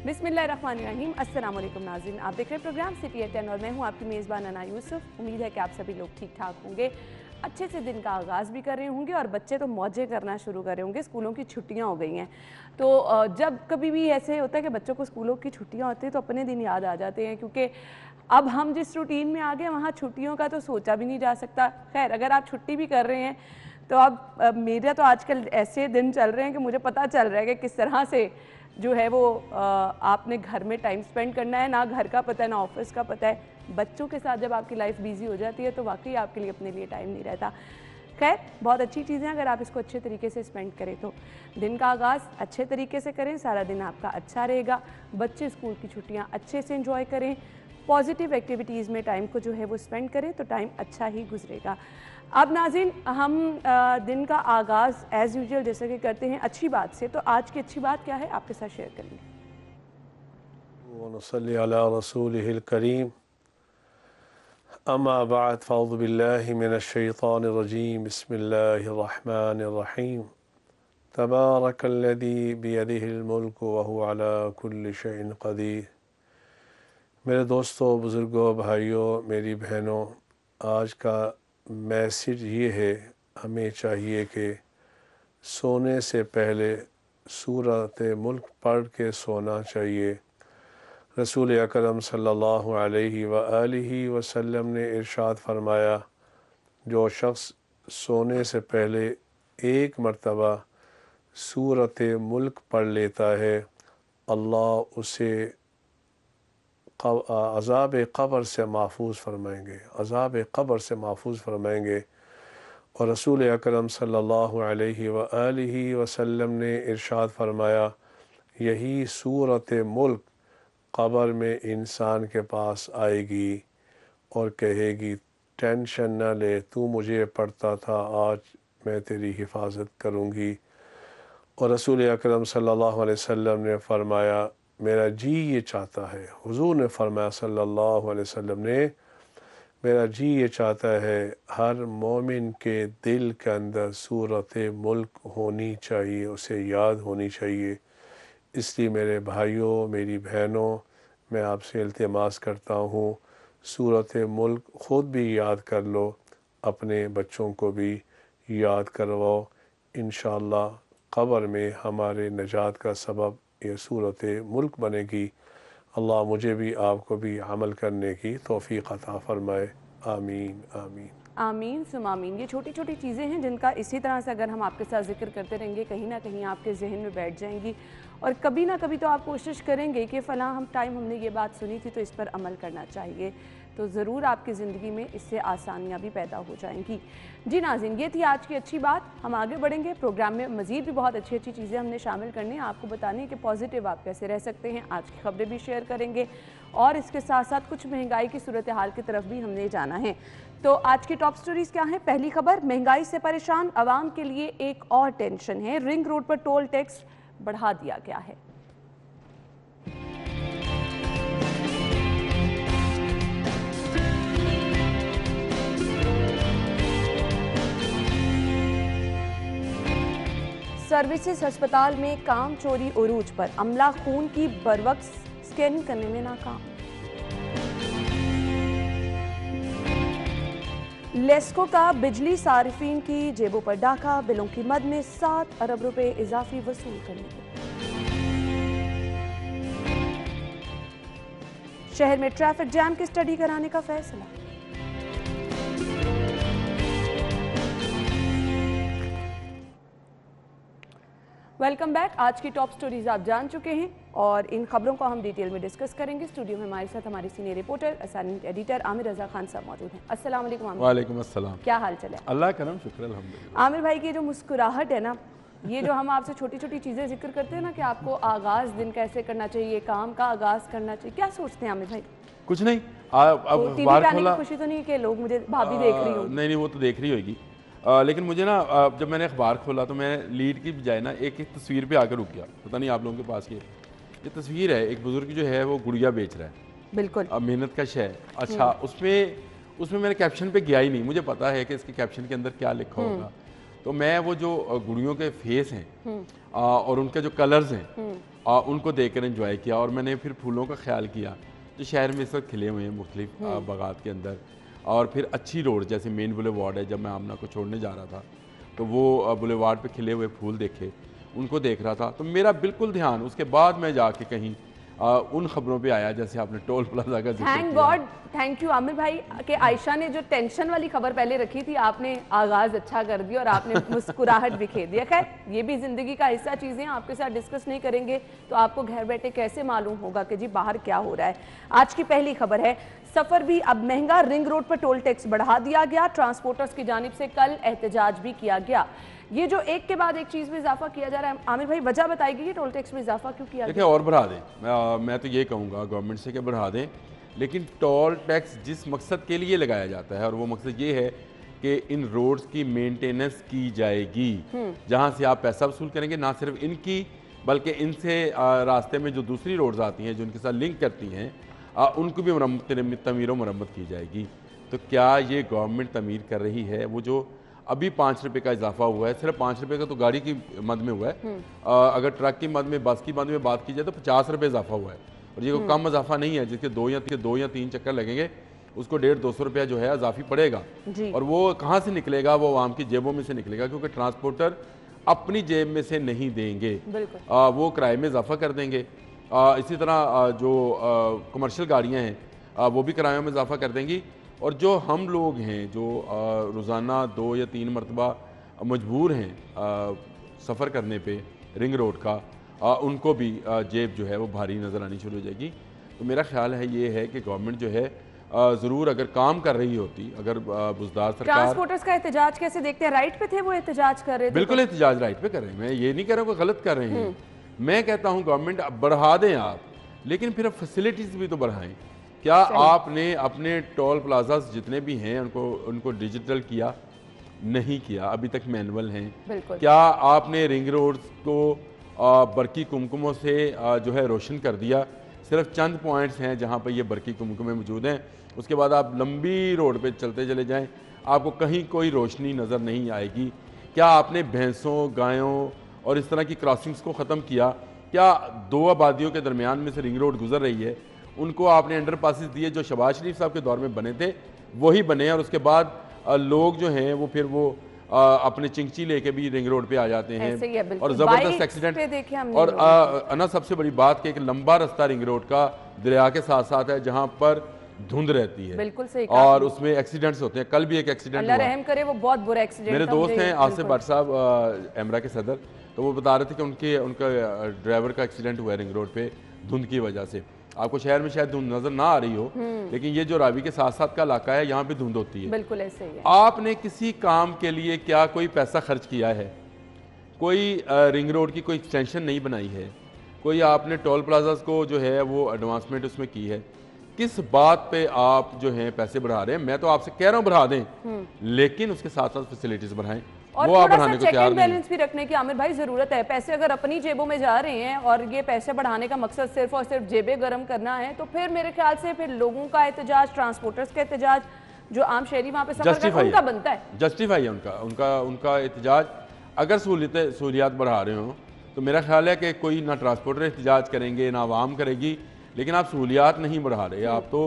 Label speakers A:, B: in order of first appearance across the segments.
A: बिस्मिल्लाहिर्रहमानिर्रहीम। अस्सलाम वालेकुम नाज़रीन, आप देख रहे हैं प्रोग्राम सिटी एट 10 और मैं हूं आपकी मेज़बान अना यूसुफ। उम्मीद है कि आप सभी लोग ठीक ठाक होंगे, अच्छे से दिन का आगाज़ भी कर रहे होंगे और बच्चे तो मौजें करना शुरू कर रहे होंगे। स्कूलों की छुट्टियां हो गई हैं, तो जब कभी भी ऐसे होता है कि बच्चों को स्कूलों की छुट्टियां होती हैं तो अपने दिन याद आ जाते हैं, क्योंकि अब हम जिस रूटीन में आ गए वहाँ छुट्टियों का तो सोचा भी नहीं जा सकता। खैर, अगर आप छुट्टी भी कर रहे हैं तो अब मेरा तो आजकल ऐसे दिन चल रहे हैं कि मुझे पता चल रहा है कि किस तरह से जो है वो आपने घर में टाइम स्पेंड करना है। ना घर का पता है, ना ऑफिस का पता है। बच्चों के साथ जब आपकी लाइफ बिजी हो जाती है तो वाकई आपके लिए अपने लिए टाइम नहीं रहता। खैर, बहुत अच्छी चीज़ें, अगर आप इसको अच्छे तरीके से स्पेंड करें तो दिन का आगाज़ अच्छे तरीके से करें, सारा दिन आपका अच्छा रहेगा। बच्चे स्कूल की छुट्टियाँ अच्छे से एंजॉय करें, पॉजिटिव एक्टिविटीज़ में टाइम को जो है वो स्पेंड करें तो टाइम अच्छा ही गुजरेगा। अब नाज़रीन, हम दिन का आगाज़ एज़ यूजुअल जैसे कि करते हैं अच्छी बात से, तो आज की अच्छी बात क्या है आपके साथ शेयर करेंगे।
B: वनसल्ली अला रसूलिहिल करीम, अम्मा बाद, फ़अऊज़ु बिल्लाहि मिनश्शैतानिर्रजीम, बिस्मिल्लाहिर्रहमानिर्रहीम, तबारकल्लज़ी बियदिहिल मुल्कु व हुवा अला कुल्लि शैइन क़दीर। मेरे दोस्तों, बुज़ुर्गों, भाइयों, मेरी बहनों, आज का मैसेज ये है, हमें चाहिए कि सोने से पहले सूरत मुल्क पढ़ के सोना चाहिए। रसूल अकरम सल्लल्लाहु अलैहि व आलिहि वसल्लम ने इरशाद फरमाया, जो शख्स सोने से पहले एक मर्तबा सूरत मुल्क पढ़ लेता है, अल्लाह उसे अज़ाब क़ब्र से महफूज फरमाएंगे, अज़ाब क़ब्र से महफूज फरमाएंगे। और रसूल अकरम सल्लल्लाहु अलैहि व आलिहि वसल्लम ने इरशाद फरमाया, यही सूरत मुल्क क़ब्र में इंसान के पास आएगी और कहेगी, टेंशन न ले, तू मुझे पढ़ता था, आज मैं तेरी हिफाजत करूँगी। और रसूल अकरम सल्लल्लाहु अलैहि वसल्लम ने फरमाया, मेरा जी ये चाहता है, हुज़ूर ने फरमाया सल्लल्लाहु अलैहि वसल्लम ने, मेरा जी ये चाहता है हर मोमिन के दिल के अंदर सूरत मुल्क होनी चाहिए, उसे याद होनी चाहिए। इसलिए मेरे भाइयों, मेरी बहनों, मैं आपसे इल्तिमास करता हूँ, सूरत मुल्क ख़ुद भी याद कर लो, अपने बच्चों को भी याद करवाओ। इंशाअल्लाह क़ब्र में हमारे नजात का सबब ये सूरत मुल्क बनेगी। अल्लाह मुझे भी आपको भी अमल करने की तौफ़ीक़ अता फ़रमाए। आमीन आमीन
A: आमीन सुम आमीन। ये छोटी छोटी चीज़ें हैं जिनका इसी तरह से अगर हम आपके साथ जिक्र करते रहेंगे, कहीं ना कहीं आपके जहन में बैठ जाएंगी और कभी ना कभी तो आप कोशिश करेंगे कि फ़लाँ हम टाइम हमने ये बात सुनी थी तो इस पर अमल करना चाहिए, तो ज़रूर आपकी ज़िंदगी में इससे आसानियाँ भी पैदा हो जाएंगी। जी नाज़रीन, ये थी आज की अच्छी बात। हम आगे बढ़ेंगे, प्रोग्राम में मज़ीद भी बहुत अच्छी अच्छी चीज़ें हमने शामिल करनी है, आपको बताने कि पॉजिटिव आप कैसे रह सकते हैं। आज की खबरें भी शेयर करेंगे और इसके साथ साथ कुछ महंगाई की सूरत हाल की तरफ भी हमने जाना है। तो आज की टॉप स्टोरीज क्या है? पहली खबर, महंगाई से परेशान आवाम के लिए एक और टेंशन है। रिंग रोड पर टोल टैक्स बढ़ा दिया गया है। सर्विसेज अस्पताल में काम चोरी उरूज पर, अमला खून की बरवक्त स्कैनिंग करने में नाकाम। लेस्को का बिजली सारिफीन की जेबों पर डाका, बिलों की मद में 7 अरब रुपए इजाफी वसूल करने के। शहर में ट्रैफिक जैम की स्टडी कराने का फैसला। Welcome back. आज की टॉप स्टोरीज आप जान चुके हैं और इन खबरों को हम डिटेल में डिस्कस करेंगे। स्टूडियो में हमारे साथ हमारे senior reporter, assignment editor Amir Raza Khan साहब मौजूद हैं। अस्सलाम वालेकुम आमिर।
C: वालेकुम अस्सलाम।
A: क्या हाल चल है?
C: अल्लाह करम, शुक्र अल्हम्दुलिल्लाह।
A: आमिर भाई की जो मुस्कुराहट है ना, ये जो हम आपसे छोटी छोटी चीज़ें जिक्र करते हैं ना कि आपको आगाज़ दिन कैसे करना चाहिए, काम का आगाज़ करना चाहिए, क्या सोचते हैं आमिर भाई?
C: कुछ नहीं,
A: अब
C: अब
A: टीवी
C: बार
A: पे आने
C: खोला।
A: की खुशी तो नहीं कि लोग मुझे भाभी देख रही हूँ?
C: नहीं, वो तो देख रही होगी। लेकिन मुझे ना जब मैंने अखबार खोला तो मैं लीड की बजाय ना एक तस्वीर पे आकर रुक गया। पता नहीं आप लोगों के पास ये तस्वीर है, एक बुजुर्ग जो है वो गुड़िया बेच रहा है।
A: बिल्कुल।
C: अब मेहनत कश है। अच्छा, उसमें मैंने कैप्शन पे गया ही नहीं, मुझे पता है कि इसके कैप्शन के अंदर क्या लिखा होगा। तो मैं वो जो गुड़ियों के फेस हैं और उनके जो कलर्स हैं उनको देखकर एंजॉय किया। और मैंने फिर फूलों का ख्याल किया जो शहर में इस वक्त खिले हुए हैं मुख्तलिफ बागात के अंदर। और फिर अच्छी रोड जैसे मेन बुलेवार्ड है, जब मैं आमना को छोड़ने जा रहा था तो वो बुलेवार्ड पे खिले हुए फूल देखे, उनको देख रहा था। तो मेरा बिल्कुल ध्यान उसके बाद मैं जाके कहीं उन खबरों पे आया जैसे आपने टोल प्लाजा का जिक्र
A: थैंक
C: किया।
A: गॉड, थैंक यू आमिर भाई कि आयशा ने जो टेंशन वाली खबर पहले रखी थी आपने आगाज अच्छा कर दिया और आपने मुस्कुराहट बिखेर दिया। खैर ये भी जिंदगी का हिस्सा, चीजें आपके साथ डिस्कस नहीं करेंगे तो आपको घर बैठे कैसे मालूम होगा कि जी बाहर क्या हो रहा है। आज की पहली खबर है, सफर भी अब महंगा, रिंग रोड पर टोल टैक्स बढ़ा दिया गया। ट्रांसपोर्टर्स की जानिब से कल एहतजाज भी किया गया। ये जो एक के बाद एक चीज में इजाफा किया जा रहा है, आमिर भाई वजह बताएगी कि टोल टैक्स में इजाफा क्यों किया
C: देखिए
A: गया?
C: और बढ़ा दें, मैं तो ये कहूँगा गवर्नमेंट से कि बढ़ा दें, लेकिन टोल टैक्स जिस मकसद के लिए लगाया जाता है और वो मकसद ये है कि इन रोड्स की मेंटेनेंस की जाएगी। जहाँ से आप पैसा वसूल करेंगे, ना सिर्फ इनकी बल्कि इनसे रास्ते में जो दूसरी रोड्स आती हैं जो इनके साथ लिंक करती हैं उनको भी तमीर मरम्मत की जाएगी। तो क्या ये गवर्नमेंट तमीर कर रही है? वो जो अभी 5 रुपये का इजाफा हुआ है, सिर्फ 5 रुपये का तो गाड़ी की मद में हुआ है, अगर ट्रक की मद में, बस की मद में बात की जाए तो 50 रुपये इजाफा हुआ है। और ये कोई कम इजाफा नहीं है, जिसके दो या तीन चक्कर लगेंगे उसको 150-200 रुपया जो है इजाफी पड़ेगा। और वो कहाँ से निकलेगा? वो आवाम की जेबों में से निकलेगा, क्योंकि ट्रांसपोर्टर अपनी जेब में से नहीं देंगे, वो किराए में इजाफा कर देंगे। इसी तरह जो कमर्शियल गाड़ियाँ हैं वो भी किरायों में इजाफा कर देंगी। और जो हम लोग हैं जो रोज़ाना 2 या 3 मरतबा मजबूर हैं सफ़र करने पे रिंग रोड का, उनको भी जेब जो है वो भारी नज़र आनी शुरू हो जाएगी। तो मेरा ख्याल है ये है कि गवर्नमेंट जो है ज़रूर अगर काम कर रही होती, अगर बुजदार सरकार।
A: ट्रांसपोर्टर्स का एहतजाज कैसे देखते हैं? राइट पे थे वो एहतजाज कर रहे थे?
C: बिल्कुल एहतजाज राइट पे कर रहे हैं, मैं ये नहीं कह रहा हूँ कि गलत कर रहे हैं। मैं कहता हूँ गवर्नमेंट बढ़ा दें आप, लेकिन फिर अब फैसिलिटीज़ भी तो बढ़ाएं। क्या आपने अपने टोल प्लाजास जितने भी हैं उनको डिजिटल किया? नहीं किया, अभी तक मैनुअल हैं। क्या आपने रिंग रोड्स को बरकी कुमकुमों से जो है रोशन कर दिया? सिर्फ चंद पॉइंट्स हैं जहाँ पर ये बरकी कुमकुमें मौजूद हैं, उसके बाद आप लंबी रोड पे चलते चले जाएं, आपको कहीं कोई रोशनी नज़र नहीं आएगी। क्या आपने भैंसों, गायों और इस तरह की क्रॉसिंग्स को ख़त्म किया? क्या 2 आबादियों के दरमियान में से रिंग रोड गुजर रही है, उनको आपने अंडर पासिस दिए जो शहबाज शरीफ साहब के दौर में बने थे वही बने, और उसके बाद लोग जो हैं वो फिर वो अपने चिंची लेके भी रिंग रोड पे आ जाते हैं और ज़बरदस्त एक्सीडेंट। और अना सबसे बड़ी बात कि एक लंबा रास्ता रिंग रोड का दरिया के साथ साथ है जहाँ पर धुंध रहती है,
A: बिल्कुल सही,
C: और उसमें एक्सीडेंट्स होते हैं। कल भी एक एक्सीडेंट हुआ,
A: अल्लाह रहम करे, वो बहुत बुरा एक्सीडेंट।
C: मेरे दोस्त हैं आसिफ भट्ट साहब एमरा के सदर, तो वो बता रहे थे कि उनका ड्राइवर का एक्सीडेंट हुआ है रिंग रोड पे धुंध की वजह से। आपको शहर में शायद धुंध नजर ना आ रही हो, लेकिन ये जो रावी के साथ साथ का इलाका है यहाँ पे धुंध होती है।
A: बिल्कुल ऐसे ही है।
C: आपने किसी काम के लिए क्या कोई पैसा खर्च किया है? कोई रिंग रोड की कोई एक्सटेंशन नहीं बनाई है? कोई आपने टोल प्लाजास को जो है वो एडवांसमेंट उसमें की है? किस बात पे आप जो है पैसे बढ़ा रहे हैं? मैं तो आपसे कह रहा हूँ बढ़ा दें, लेकिन उसके साथ साथ फैसिलिटीज बढ़ाएं।
A: और थोड़ा सा चेक एंड बैलेंस भी रखने की आमिर भाई जरूरत है। पैसे अगर अपनी जेबों में जा रहे हैं और ये पैसे बढ़ाने का मकसद सिर्फ और सिर्फ जेबें गर्म करना है, तो फिर मेरे ख्याल से फिर लोगों का एहतजाज, ट्रांसपोर्टर्स का एहतजाज, जो आम शहरी वहाँ पे सफर कर रहे हैं उनका बनता है,
C: जस्टिफाई है उनका एहतजाज। अगर सहूलियात बढ़ा रहे हो तो मेरा ख्याल है कि कोई ना ट्रांसपोर्टर एहतजाज करेंगे ना आवाम करेगी, लेकिन आप सहूलियात नहीं बढ़ा रहे, आप तो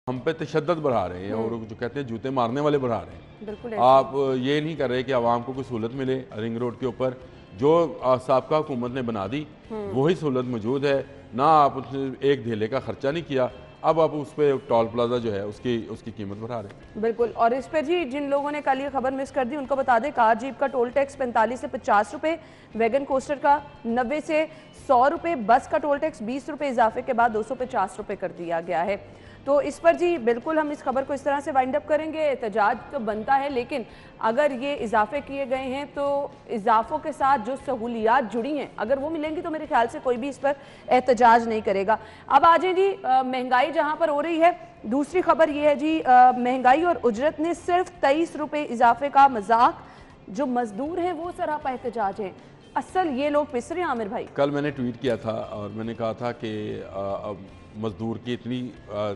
C: हम पे तशद्दुद बढ़ा रहे हैं और जो कहते हैं जूते मारने वाले बढ़ा रहे हैं। आप ये नहीं कर रहे कि आवाम को कोई सहूलत मिले। रिंग रोड के ऊपर जो साबका हुकूमत ने बना दी वही सहूलत मौजूद है, ना आप उसने एक धेले का खर्चा नहीं किया, अब आप उस पर टोल प्लाजा जो है उसकी कीमत बढ़ा रहे हैं।
A: बिल्कुल। और इस पर जी जिन लोगों ने कल ये खबर मिस कर दी उनको बता दें, कार जीप का टोल टैक्स 45 से 50 रुपये, वैगन कोस्टर का 90 से 100 रुपये, बस का टोल टैक्स 20 रुपये इजाफे के बाद 250 रुपये कर दिया गया है। तो इस पर जी बिल्कुल हम इस खबर को इस तरह से वाइंड अप करेंगे। एहतजाज तो बनता है, लेकिन अगर ये इजाफे किए गए हैं तो इजाफों के साथ जो सहूलियात जुड़ी हैं अगर वो मिलेंगी तो मेरे ख्याल से कोई भी इस पर एहतजाज नहीं करेगा। अब आ जाए जी महंगाई जहाँ पर हो रही है, दूसरी खबर ये है जी महंगाई और उजरत ने सिर्फ 23 रुपये इजाफे का मजाक, जो मजदूर हैं वो सरापा एहतजाज हैं। असल ये लोग पिस रहे हैं आमिर भाई।
C: कल मैंने ट्वीट किया था और मैंने कहा था कि मज़दूर की इतनी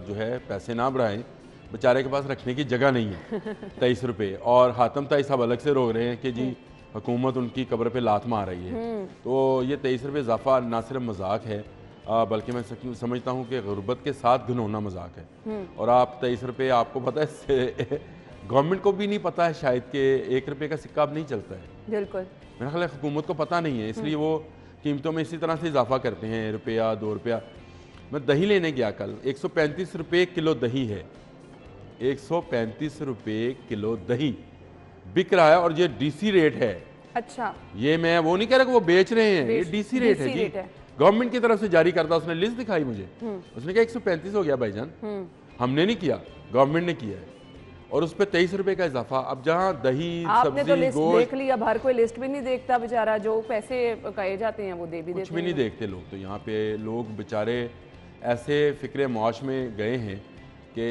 C: जो है पैसे ना बढ़ाएं बेचारे के पास रखने की जगह नहीं है 23 रुपये। और हातम ताई साहब अलग से रो रहे हैं कि जी हुकूमत उनकी कब्र पे लात मार रही है। तो ये 23 रुपये इजाफा ना सिर्फ मजाक है, बल्कि मैं समझता हूँ कि गुर्बत के साथ घिनौना मजाक है। और आप 23 रुपये, आपको पता है गवर्नमेंट को भी नहीं पता है शायद कि 1 रुपये का सिक्का अब नहीं चलता है।
A: बिल्कुल,
C: मेरा ख्याल है हुकूमत को पता नहीं है, इसलिए वो कीमतों में इसी तरह से इजाफा करते हैं, रुपया 2 रुपया। मैं दही लेने गया कल, 135 रुपये किलो दही है, 135 रुपये किलो दही बिक रहा है, और ये डीसी रेट है।
A: अच्छा,
C: ये मैं वो नहीं कह रहा कि वो बेच रहे हैं, ये डीसी रेट है जी, गवर्नमेंट की तरफ से जारी करता। उसने लिस्ट दिखाई मुझे, उसने कहा 135 हो गया भाईजान, हमने नहीं किया, गवर्नमेंट ने किया है, और उस पर 23 रुपये का इजाफा। अब जहाँ दही,
A: आपने
C: सब्जी,
A: तो लिस्ट
C: गोश्त,
A: देख ली, अब हर कोई लिस्ट भी नहीं देखता बेचारा, जो पैसे कहे जाते हैं वो दे भी देते हैं।
C: कुछ भी नहीं देखते लोग। तो यहाँ पे लोग बेचारे ऐसे फिक्रे मौश में गए हैं कि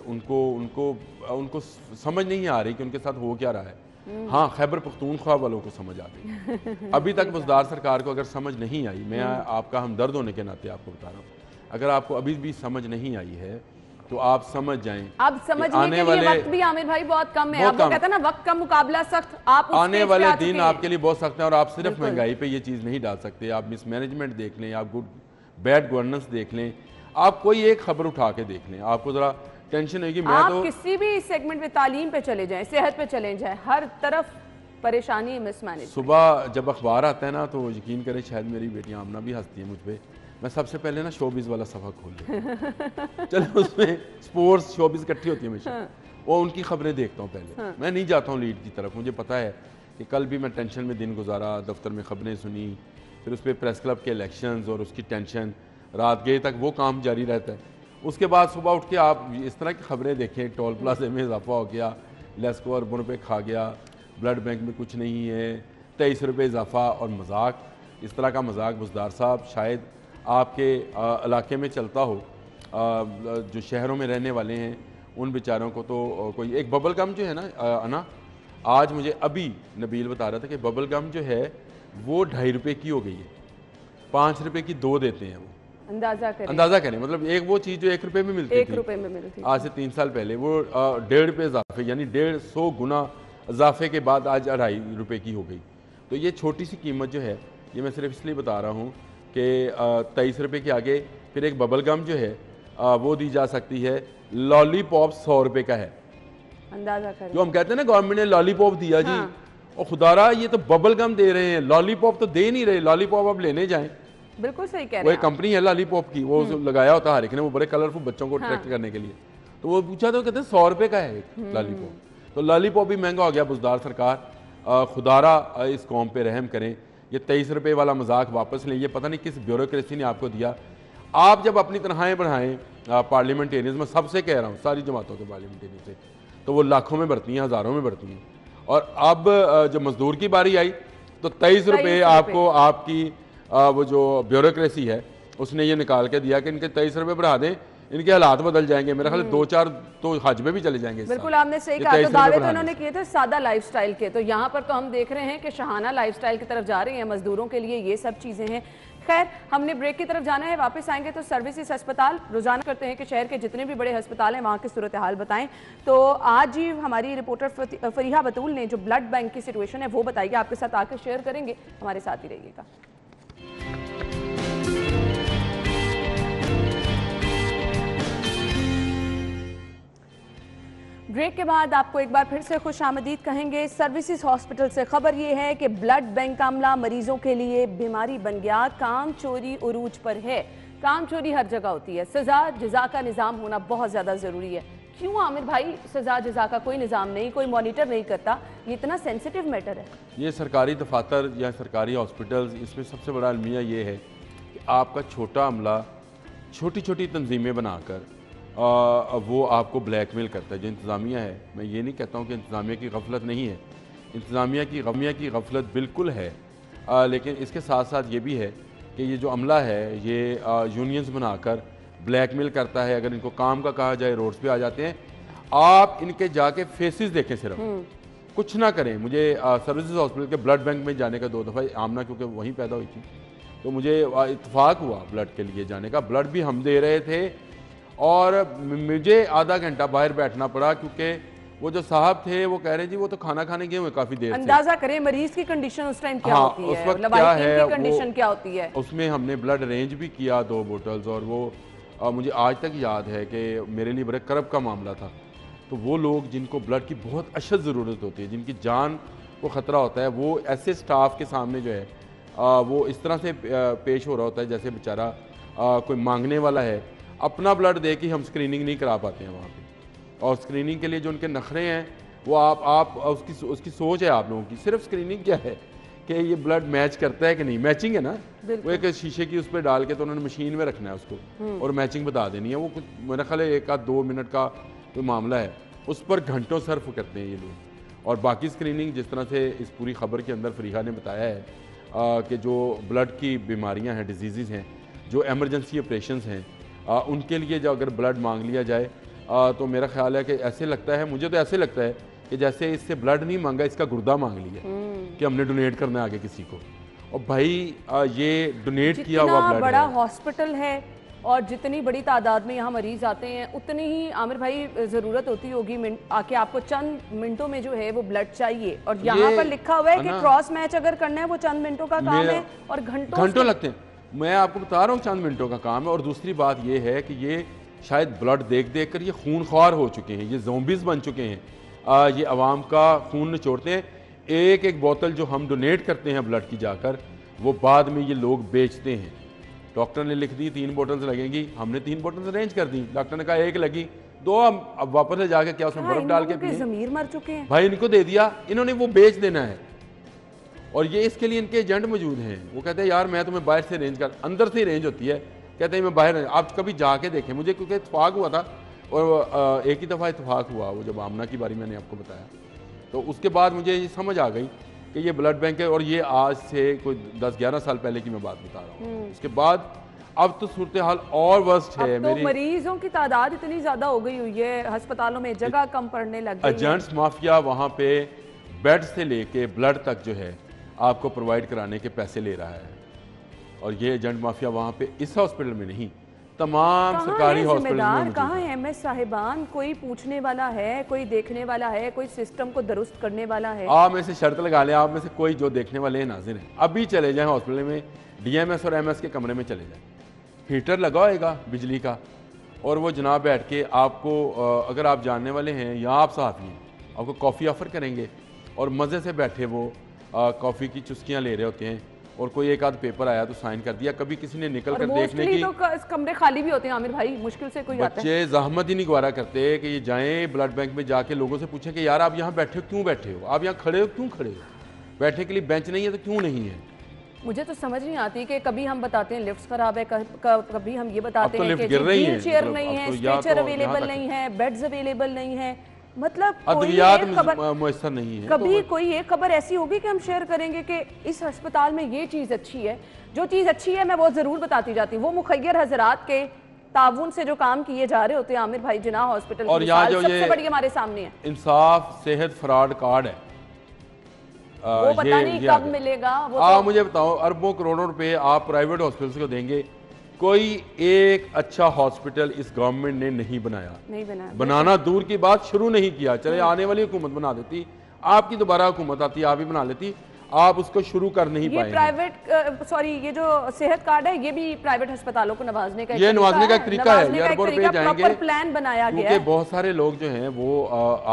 C: उनको उनको उनको समझ नहीं आ रही कि उनके साथ हो क्या रहा है। हाँ, खैबर पख्तूनख्वा वालों को समझ आ गई। अभी तक बुज़दार सरकार को अगर समझ नहीं आई, मैं आपका हमदर्द होने के नाते आपको बता रहा हूँ, अगर आपको अभी भी समझ नहीं आई है तो आप समझ जाएं।
A: अब समझने के लिए वक्त भी आमिर भाई बहुत कम है। आप कहते हैं ना, वक्त का मुकाबला सख्त, आप उस
C: आने
A: स्टेज
C: वाले
A: पे आ
C: दिन
A: चुके हैं।
C: आपके लिए बहुत सख्त है, और आप सिर्फ महंगाई पे ये चीज़ नहीं डाल सकते। आप मिसमैनेजमेंट देख लें, आप बैड गवर्नेंस देख लें, आप कोई एक खबर उठा के देख लें, आपको ज़रा टेंशन होगी। मैं
A: आप
C: तो
A: किसी भी सेगमेंट में, तालीम पे चले जाएं, सेहत पे चले जाएं, हर तरफ परेशानी, मिसमैनेज।
C: सुबह जब अखबार आता है ना, तो यकीन करें शायद मेरी बेटी आमना भी हंसती है मुझ पर, मैं सबसे पहले ना शोबिज़ वाला सफ़ा खोल लेता चलो उसमें स्पोर्ट्स शोबिज़ इकट्ठी होती है हमेशा, वो उनकी खबरें देखता हूँ पहले। मैं नहीं जाता हूँ लीड की तरफ, मुझे पता है कि कल भी मैं टेंशन में दिन गुजारा, दफ्तर में खबरें सुनी, फिर उस पर प्रेस क्लब के इलेक्शंस और उसकी टेंशन, रात गए तक वो काम जारी रहता है। उसके बाद सुबह उठ के आप इस तरह की खबरें देखें, टोल प्लाजे में इजाफा हो गया, लेस्को अरबों रुपये खा गया, ब्लड बैंक में कुछ नहीं है, 23 रुपये इजाफा, और मजाक, इस तरह का मजाक बुज़दार साहब शायद आपके इलाके में चलता हो। जो शहरों में रहने वाले हैं उन बेचारों को तो कोई एक बबल गम जो है ना, आज मुझे अभी नबील बता रहा था कि बबल गम जो है वो 2.5 रुपये की हो गई है, 5 रुपये की 2 देते हैं वो। अंदाजा करें, मतलब एक वो चीज़ जो 1 रुपये में मिलती थी,
A: 1 रुपये में मिलती थी,
C: आज से 3 साल पहले वो 1.5 रुपये इजाफे, यानी 150 गुना इजाफे के बाद आज 2.5 रुपये की हो गई। तो ये छोटी सी कीमत जो है, ये मैं सिर्फ इसलिए बता रहा हूँ कि 23 रुपये के आगे फिर एक बबल गम जो है वो दी जा सकती है। लॉलीपॉप 100 रुपये का है,
A: अंदाजा करें।
C: जो हम कहते हैं ना गवर्नमेंट ने लॉलीपॉप दिया जी, और खुदारा ये तो बबल गम दे रहे हैं, लॉलीपॉप तो दे नहीं रहे। लॉलीपॉप अब लेने जाएं,
A: बिल्कुल सही कह रहे
C: वो
A: हैं
C: एक कंपनी है लॉलीपॉप की, वो लगाया होता है हर एक ने, वो बड़े कलरफुल बच्चों को अट्रैक्ट करने के लिए। तो वो पूछा तो कहते हैं 100 रुपये का है एक लॉलीपॉप। तो लॉलीपॉप भी महंगा हो गया। बुज़दार सरकार खुदारा इस कौम पे रहम करें, ये 23 रुपये वाला मजाक वापस लें। ये पता नहीं किस ब्यूरोक्रेसी ने आपको दिया। आप जब अपनी तनख्वाहें बढ़ाएं पार्लियामेंटेरियंस में, सबसे कह रहा हूँ सारी जमातों के पार्लियामेंटेरियन से, तो वो लाखों में बढ़ती हैं, हज़ारों में बढ़ती हैं। और अब जब मजदूर की बारी आई तो 23 रुपये आपको आपकी वो जो ब्यूरोक्रेसी है उसने ये निकाल के दिया कि इनके 23 रुपये बढ़ा दें, इनके हालात बदल जाएंगे। मेरा ख्याल 2-4 तो हज में भी चले जाएंगे।
A: बिल्कुल आपने सही कहा। तो दावे तो इन्होंने किए थे सादा लाइफस्टाइल के, तो यहाँ पर तो हम देख रहे हैं कि शहाना लाइफस्टाइल की तरफ जा रही हैं। मजदूरों के लिए ये सब चीज़ें हैं। खैर, हमने ब्रेक की तरफ जाना है, वापस आएंगे तो सर्विसेज अस्पताल रोजाना करते हैं कि शहर के जितने भी बड़े अस्पताल हैं वहाँ की सूरत हाल बताएं। तो आज ही हमारी रिपोर्टर फरीहा बतूल ने जो ब्लड बैंक की सिचुएशन है वो बताइए, आपके साथ आकर शेयर करेंगे, हमारे साथ ही रहिएगा। ब्रेक के बाद आपको एक बार फिर से खुश आमदीद कहेंगे। सर्विसेज हॉस्पिटल से खबर ये है कि ब्लड बैंक का अमला मरीजों के लिए बीमारी बन गया। काम चोरी उरूज पर है। काम चोरी हर जगह होती है, सजा जजा का निज़ाम होना बहुत ज़्यादा ज़रूरी है। क्यों आमिर भाई सजा जजा का कोई निज़ाम नहीं, कोई मॉनिटर नहीं करता? ये इतना सेंसिटिव मैटर है। ये
C: सरकारी दफातर या सरकारी हॉस्पिटल्स, इसमें सबसे बड़ा अलमिया ये है कि आपका छोटा अमला छोटी छोटी तंजीमें बनाकर वो आपको ब्लैकमेल करता है। जो इंतज़ामिया है, मैं ये नहीं कहता हूँ कि इंतज़ामिया की गफलत नहीं है, इंतज़ामिया की गफलत बिल्कुल है, लेकिन इसके साथ साथ ये भी है कि ये जो अमला है ये यूनियंस बनाकर ब्लैकमेल करता है। अगर इनको काम का कहा जाए रोड्स पे आ जाते हैं। आप इनके जाके फेसेस देखें, सिर्फ कुछ ना करें। मुझे सर्विसेज हॉस्पिटल के ब्लड बैंक में जाने का 2 दफ़ा, आमना क्योंकि वहीं पैदा हुई थी, तो मुझे इत्तेफाक हुआ ब्लड के लिए जाने का। ब्लड भी हम दे रहे थे और मुझे आधा घंटा बाहर बैठना पड़ा क्योंकि वो जो साहब थे वो कह रहे जी वो तो खाना खाने गए हुए काफ़ी देर से।
A: अंदाजा करें मरीज की कंडीशन उस टाइम क्या
C: हाँ,
A: होती
C: उस
A: है,
C: वक्त
A: मतलब
C: क्या
A: आईसीयू
C: है,
A: की कंडीशन क्या होती है?
C: उसमें हमने ब्लड अरेंज भी किया 2 बोतल्स, और वो मुझे आज तक याद है कि मेरे लिए बड़े करब का मामला था। तो वो लोग जिनको ब्लड की बहुत अशद ज़रूरत होती है, जिनकी जान को ख़तरा होता है, वो ऐसे स्टाफ के सामने जो है वो इस तरह से पेश हो रहा होता है जैसे बेचारा कोई मांगने वाला है। अपना ब्लड दे के हम स्क्रीनिंग नहीं करा पाते हैं वहाँ पे, और स्क्रीनिंग के लिए जो उनके नखरे हैं वो आप उसकी सोच है आप लोगों की। सिर्फ स्क्रीनिंग क्या है कि ये ब्लड मैच करता है कि नहीं, मैचिंग है ना, वो एक शीशे की उस पर डाल के तो उन्होंने मशीन में रखना है उसको और मैचिंग बता देनी है। वो कुछ मेरा ख्याल है 1-2 मिनट का कोई मामला है, उस पर घंटों सर्फ करते हैं ये लोग। और बाकी स्क्रीनिंग जिस तरह से इस पूरी खबर के अंदर फरीहा ने बताया है कि जो ब्लड की बीमारियां हैं, डिजीज़ हैं, जो एमरजेंसी ऑपरेशंस हैं, उनके लिए जो अगर ब्लड मांग लिया जाए तो मेरा ख्याल है कि ऐसे लगता है, मुझे तो ऐसे लगता है कि जैसे इससे ब्लड नहीं मांगा, इसका गुर्दा मांग लिया कि हमने डोनेट करना है आगे किसी को। और भाई ये डोनेट किया हुआ ब्लड
A: बड़ा
C: है।
A: हॉस्पिटल है और जितनी बड़ी तादाद में यहाँ मरीज आते हैं उतनी ही आमिर भाई ज़रूरत होती होगी आके आपको चंद मिनटों में जो है वो ब्लड चाहिए, और यहाँ पर लिखा हुआ है कि क्रॉस मैच अगर करना है वो चंद मिनटों का काम है और घंटों
C: लगते हैं। मैं आपको बता रहा हूँ चंद मिनटों का काम है। और दूसरी बात ये है कि ये शायद ब्लड देख देख कर ये खूनख्वार हो चुके हैं, ये ज़ोंबीज़ बन चुके हैं, ये आवाम का खून निचोड़ते हैं। एक एक बोतल जो हम डोनेट करते हैं ब्लड की जाकर, वो बाद में ये लोग बेचते हैं। डॉक्टर ने लिख दी 3 बोतल्स लगेंगी, हमने 3 बोतल्स अरेंज कर दी, डॉक्टर ने कहा 1 लगी, 2 अब वापस ले जाके क्या उसमें बर्फ डाल के
A: ज़मीर मर चुके हैं
C: भाई, इनको दे दिया, इन्होंने वो बेच देना है। और ये इसके लिए इनके एजेंट मौजूद हैं, वो कहते हैं यार मैं तुम्हें बाहर से अरेंज कर, अंदर से अरेंज होती है, कहते हैं मैं बाहर। आप कभी जाके देखें, मुझे क्योंकि इतफाक हुआ था और एक ही दफ़ा इतफाक हुआ, वो जब आमना की बारी मैंने आपको बताया, तो उसके बाद मुझे ये समझ आ गई कि ये ब्लड बैंक है। और ये आज से कोई 10-11 साल पहले की मैं बात बता रहा हूँ। उसके बाद अब तो सूरत हाल और वर्स्ट है।
A: तो मरीजों की तादाद इतनी ज्यादा हो गई हुई है, अस्पतालों में जगह कम पड़ने लग गई है।
C: एजेंट्स माफिया वहाँ पे बेड से लेके ब्लड तक जो है आपको प्रोवाइड कराने के पैसे ले रहा है। और ये एजेंट माफिया वहाँ पे इस हॉस्पिटल में नहीं, तमाम सरकारी हॉस्पिटल में।
A: कहाँ है एमएस साहिबान? कोई पूछने वाला है, कोई देखने वाला है, कोई सिस्टम को दुरुस्त करने वाला है?
C: आप में से शर्त लगा लें, आप में से कोई जो देखने वाले हैं नाज़िर हैं, अभी चले जाएं हॉस्पिटल में, डीएमएस और एमएस के कमरे में चले जाएं, हीटर लगा होएगा बिजली का, और वो जनाब बैठ के आपको अगर आप जानने वाले हैं या आप सहाफ़ी हैं, आपको कॉफ़ी ऑफ़र करेंगे और मज़े से बैठे वो कॉफ़ी की चुस्कियाँ ले रहे होते हैं। और कोई एक आध पेपर आया तो साइन कर दिया, कभी किसी ने निकल कर देखने की।
A: तो कमरे खाली भी होते हैं आमिर भाई, मुश्किल से कोई आता है।
C: बच्चे जहमत ही नहीं गवारा करते कि ये जाएं ब्लड बैंक में, जाके लोगों से पूछें कि यार आप यहाँ बैठे हो क्यों बैठे हो, आप यहाँ खड़े हो क्यों खड़े हो, बैठने के लिए बेंच नहीं है तो क्यों नहीं है।
A: मुझे तो समझ नहीं आती कि कभी हम बताते हैं लिफ्ट खराब है, कभी हम ये बताते हैं कि
C: व्हील
A: चेयर नहीं है, स्ट्रेचर अवेलेबल नहीं है, बेड्स अवेलेबल नहीं है, मतलब
C: अद्वियात मुयस्सर नहीं है।
A: कभी कोई एक खबर ऐसी होगी कि हम शेयर करेंगे कि इस अस्पताल में ये चीज़ अच्छी है, जो चीज़ अच्छी है मैं वो ज़रूर बताती जाती हूँ। वो मुखैर हजरात के ताउन से जो काम किए जा रहे होते हैं आमिर भाई, जिना हॉस्पिटल
C: और यहाँ जो
A: सबसे बड़ी हमारे सामने है
C: इंसाफ सेहत फ्रॉड कार्ड है,
A: वो पता नहीं कब मिलेगा। वो
C: मुझे बताओ, अरबों करोड़ों रुपए आप प्राइवेट हॉस्पिटल को देंगे, कोई एक अच्छा हॉस्पिटल इस गवर्नमेंट ने नहीं बनाया, बनाना दूर की बात, शुरू नहीं किया। चले आने वाली हुकूमत बना देती, आपकी दोबारा हुकूमत आती, आप ही बना लेती, आप उसको शुरू कर नहीं पाएंगे।
A: प्राइवेट ये जो सेहत कार्ड है, ये भी प्राइवेट अस्पतालों को नवाजने का
C: नवाजने का एक तरीका है। ये अरबों रुपए जाएंगे,
A: प्लान बनाया गया
C: क्योंकि बहुत सारे लोग जो हैं वो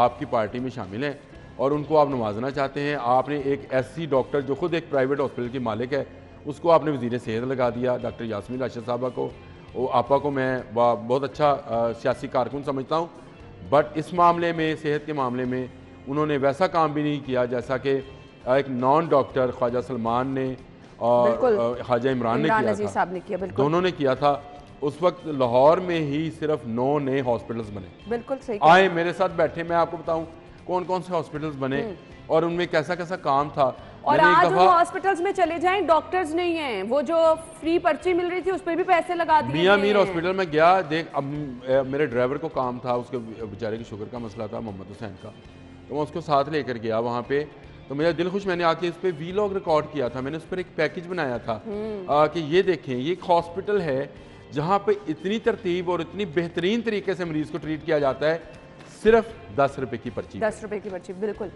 C: आपकी पार्टी में शामिल हैं और उनको आप नवाजना चाहते हैं। आपने एक ऐसी डॉक्टर जो खुद एक प्राइवेट हॉस्पिटल की मालिक है, उसको आपने वज़ीर सेहत लगा दिया, डॉक्टर यास्मीन राशिद साहबा को। वो आपा को मैं बहुत अच्छा सियासी कारकुन समझता हूँ, बट इस मामले में, सेहत के मामले में उन्होंने वैसा काम भी नहीं किया जैसा कि एक नॉन डॉक्टर ख्वाजा सलमान ने और ख्वाजा इमरान ने किया था। दोनों ने किया था। उस वक्त लाहौर में ही सिर्फ 9 नए हॉस्पिटल्स बने।
A: बिल्कुल सही
C: आए मेरे साथ बैठे, मैं आपको बताऊं कौन कौन से हॉस्पिटल्स बने और उनमें कैसा कैसा काम था।
A: और आज उन हॉस्पिटल्स में चले जाएं, डॉक्टर्स नहीं हैं, वो जो फ्री पर्ची मिल रही थी उस पर भी पैसे लगा दिए।
C: मियां मीर हॉस्पिटल में गया, देख अब मेरे ड्राइवर को काम था, उसके बेचारे की शुगर का मसला था, मोहम्मद हुसैन का, तो मैं उसको साथ लेकर गया वहाँ पे। तो मेरा दिल खुश, मैंने आके इस पर वीलॉग रिकॉर्ड किया था, मैंने उस पर एक पैकेज बनाया था कि ये देखें, ये एक हॉस्पिटल है जहाँ पे इतनी तरतीब और इतनी बेहतरीन तरीके से मरीज को ट्रीट किया जाता है, सिर्फ 10 रुपए की पर्ची।
A: 10 रुपए की पर्ची, बिल्कुल।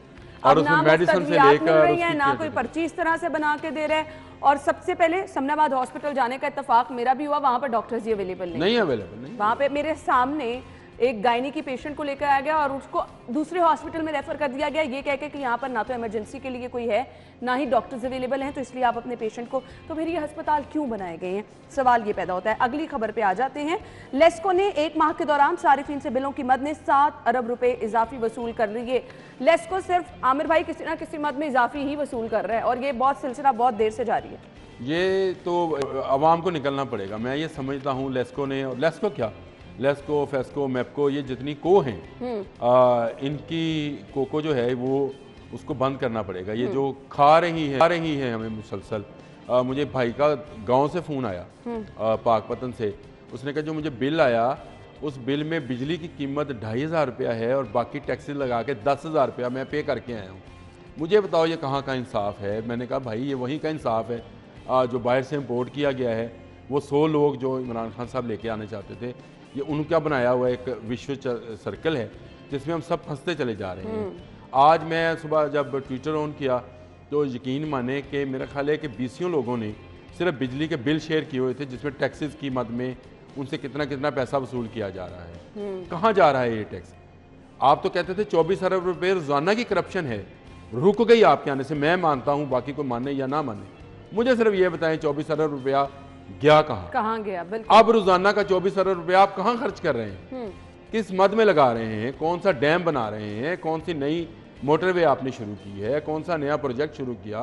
C: और
A: अब
C: उसमें
A: ना
C: मेडिसिन
A: मुफ्त
C: से
A: अद्वियात मिल
C: लेकर
A: रही है,
C: उसकी
A: ना कोई पर्ची इस तरह से बना के दे रहा है। और सबसे पहले समनाबाद हॉस्पिटल जाने का इत्तेफाक मेरा भी हुआ, वहां पर डॉक्टर्स ही अवेलेबल
C: नहीं अवेलेबल नहीं।
A: वहां पे मेरे सामने एक गायनी की पेशेंट को लेकर आया गया और उसको दूसरे हॉस्पिटल में रेफर कर दिया गया, ये कह के कि यहाँ पर ना तो इमरजेंसी के लिए कोई है, ना ही डॉक्टर्स अवेलेबल हैं, तो इसलिए आप अपने पेशेंट को, तो फिर ये अस्पताल क्यों बनाए गए हैं, सवाल ये पैदा होता है। अगली खबर पे आ जाते हैं। लेस्को ने 1 माह के दौरान सारिफिन से बिलों की मद में 7 अरब रुपए इजाफी वसूल कर ली है। लेस्को सिर्फ आमिर भाई किसी ना किसी मद में इजाफी ही वसूल कर रहा है और ये बहुत सिलसिला बहुत देर से जारी है।
C: ये तो आवाम को निकलना पड़ेगा। मैं ये समझता हूँ लेस्को ने, और लेस्को क्या, लेस्को, फेस्को, मेपको, ये जितनी को हैं इनकी कोको जो है वो उसको बंद करना पड़ेगा। ये जो खा रही है हमें मुसलसल। मुझे भाई का गांव से फ़ोन आया पाकपतन से, उसने कहा जो मुझे बिल आया उस बिल में बिजली की कीमत 2500 रुपया है और बाकी टैक्सेस लगा के 10,000 रुपया मैं पे करके आया हूँ। मुझे बताओ ये कहाँ का इंसाफ है। मैंने कहा भाई ये वहीं का इंसाफ है जो बाहर से इम्पोर्ट किया गया है। वो 100 लोग जो इमरान खान साहब लेके आने चाहते थे, ये उनका बनाया हुआ एक विश्व सर्कल है जिसमें हम सब फंसते चले जा रहे हैं। आज मैं सुबह जब ट्विटर ऑन किया तो यकीन माने कि मेरा ख्याल है कि 20 लोगों ने सिर्फ बिजली के बिल शेयर किए हुए थे जिसमें टैक्सेस की मद में उनसे कितना कितना पैसा वसूल किया जा रहा है। कहाँ जा रहा है ये टैक्स? आप तो कहते थे 24 अरब रुपये रोजाना की करप्शन है, रुक गई आपके आने से। मैं मानता हूँ, बाकी कोई माने या ना माने, मुझे सिर्फ ये बताएं 24 अरब रुपया गया कहाँ
A: गया? बिल्कुल।
C: अब रोजाना का 24 अरब रुपया आप कहाँ खर्च कर रहे हैं, किस मद में लगा रहे हैं, कौन सा डैम बना रहे हैं, कौन सी नई मोटरवे आपने शुरू की है, कौन सा नया प्रोजेक्ट शुरू किया,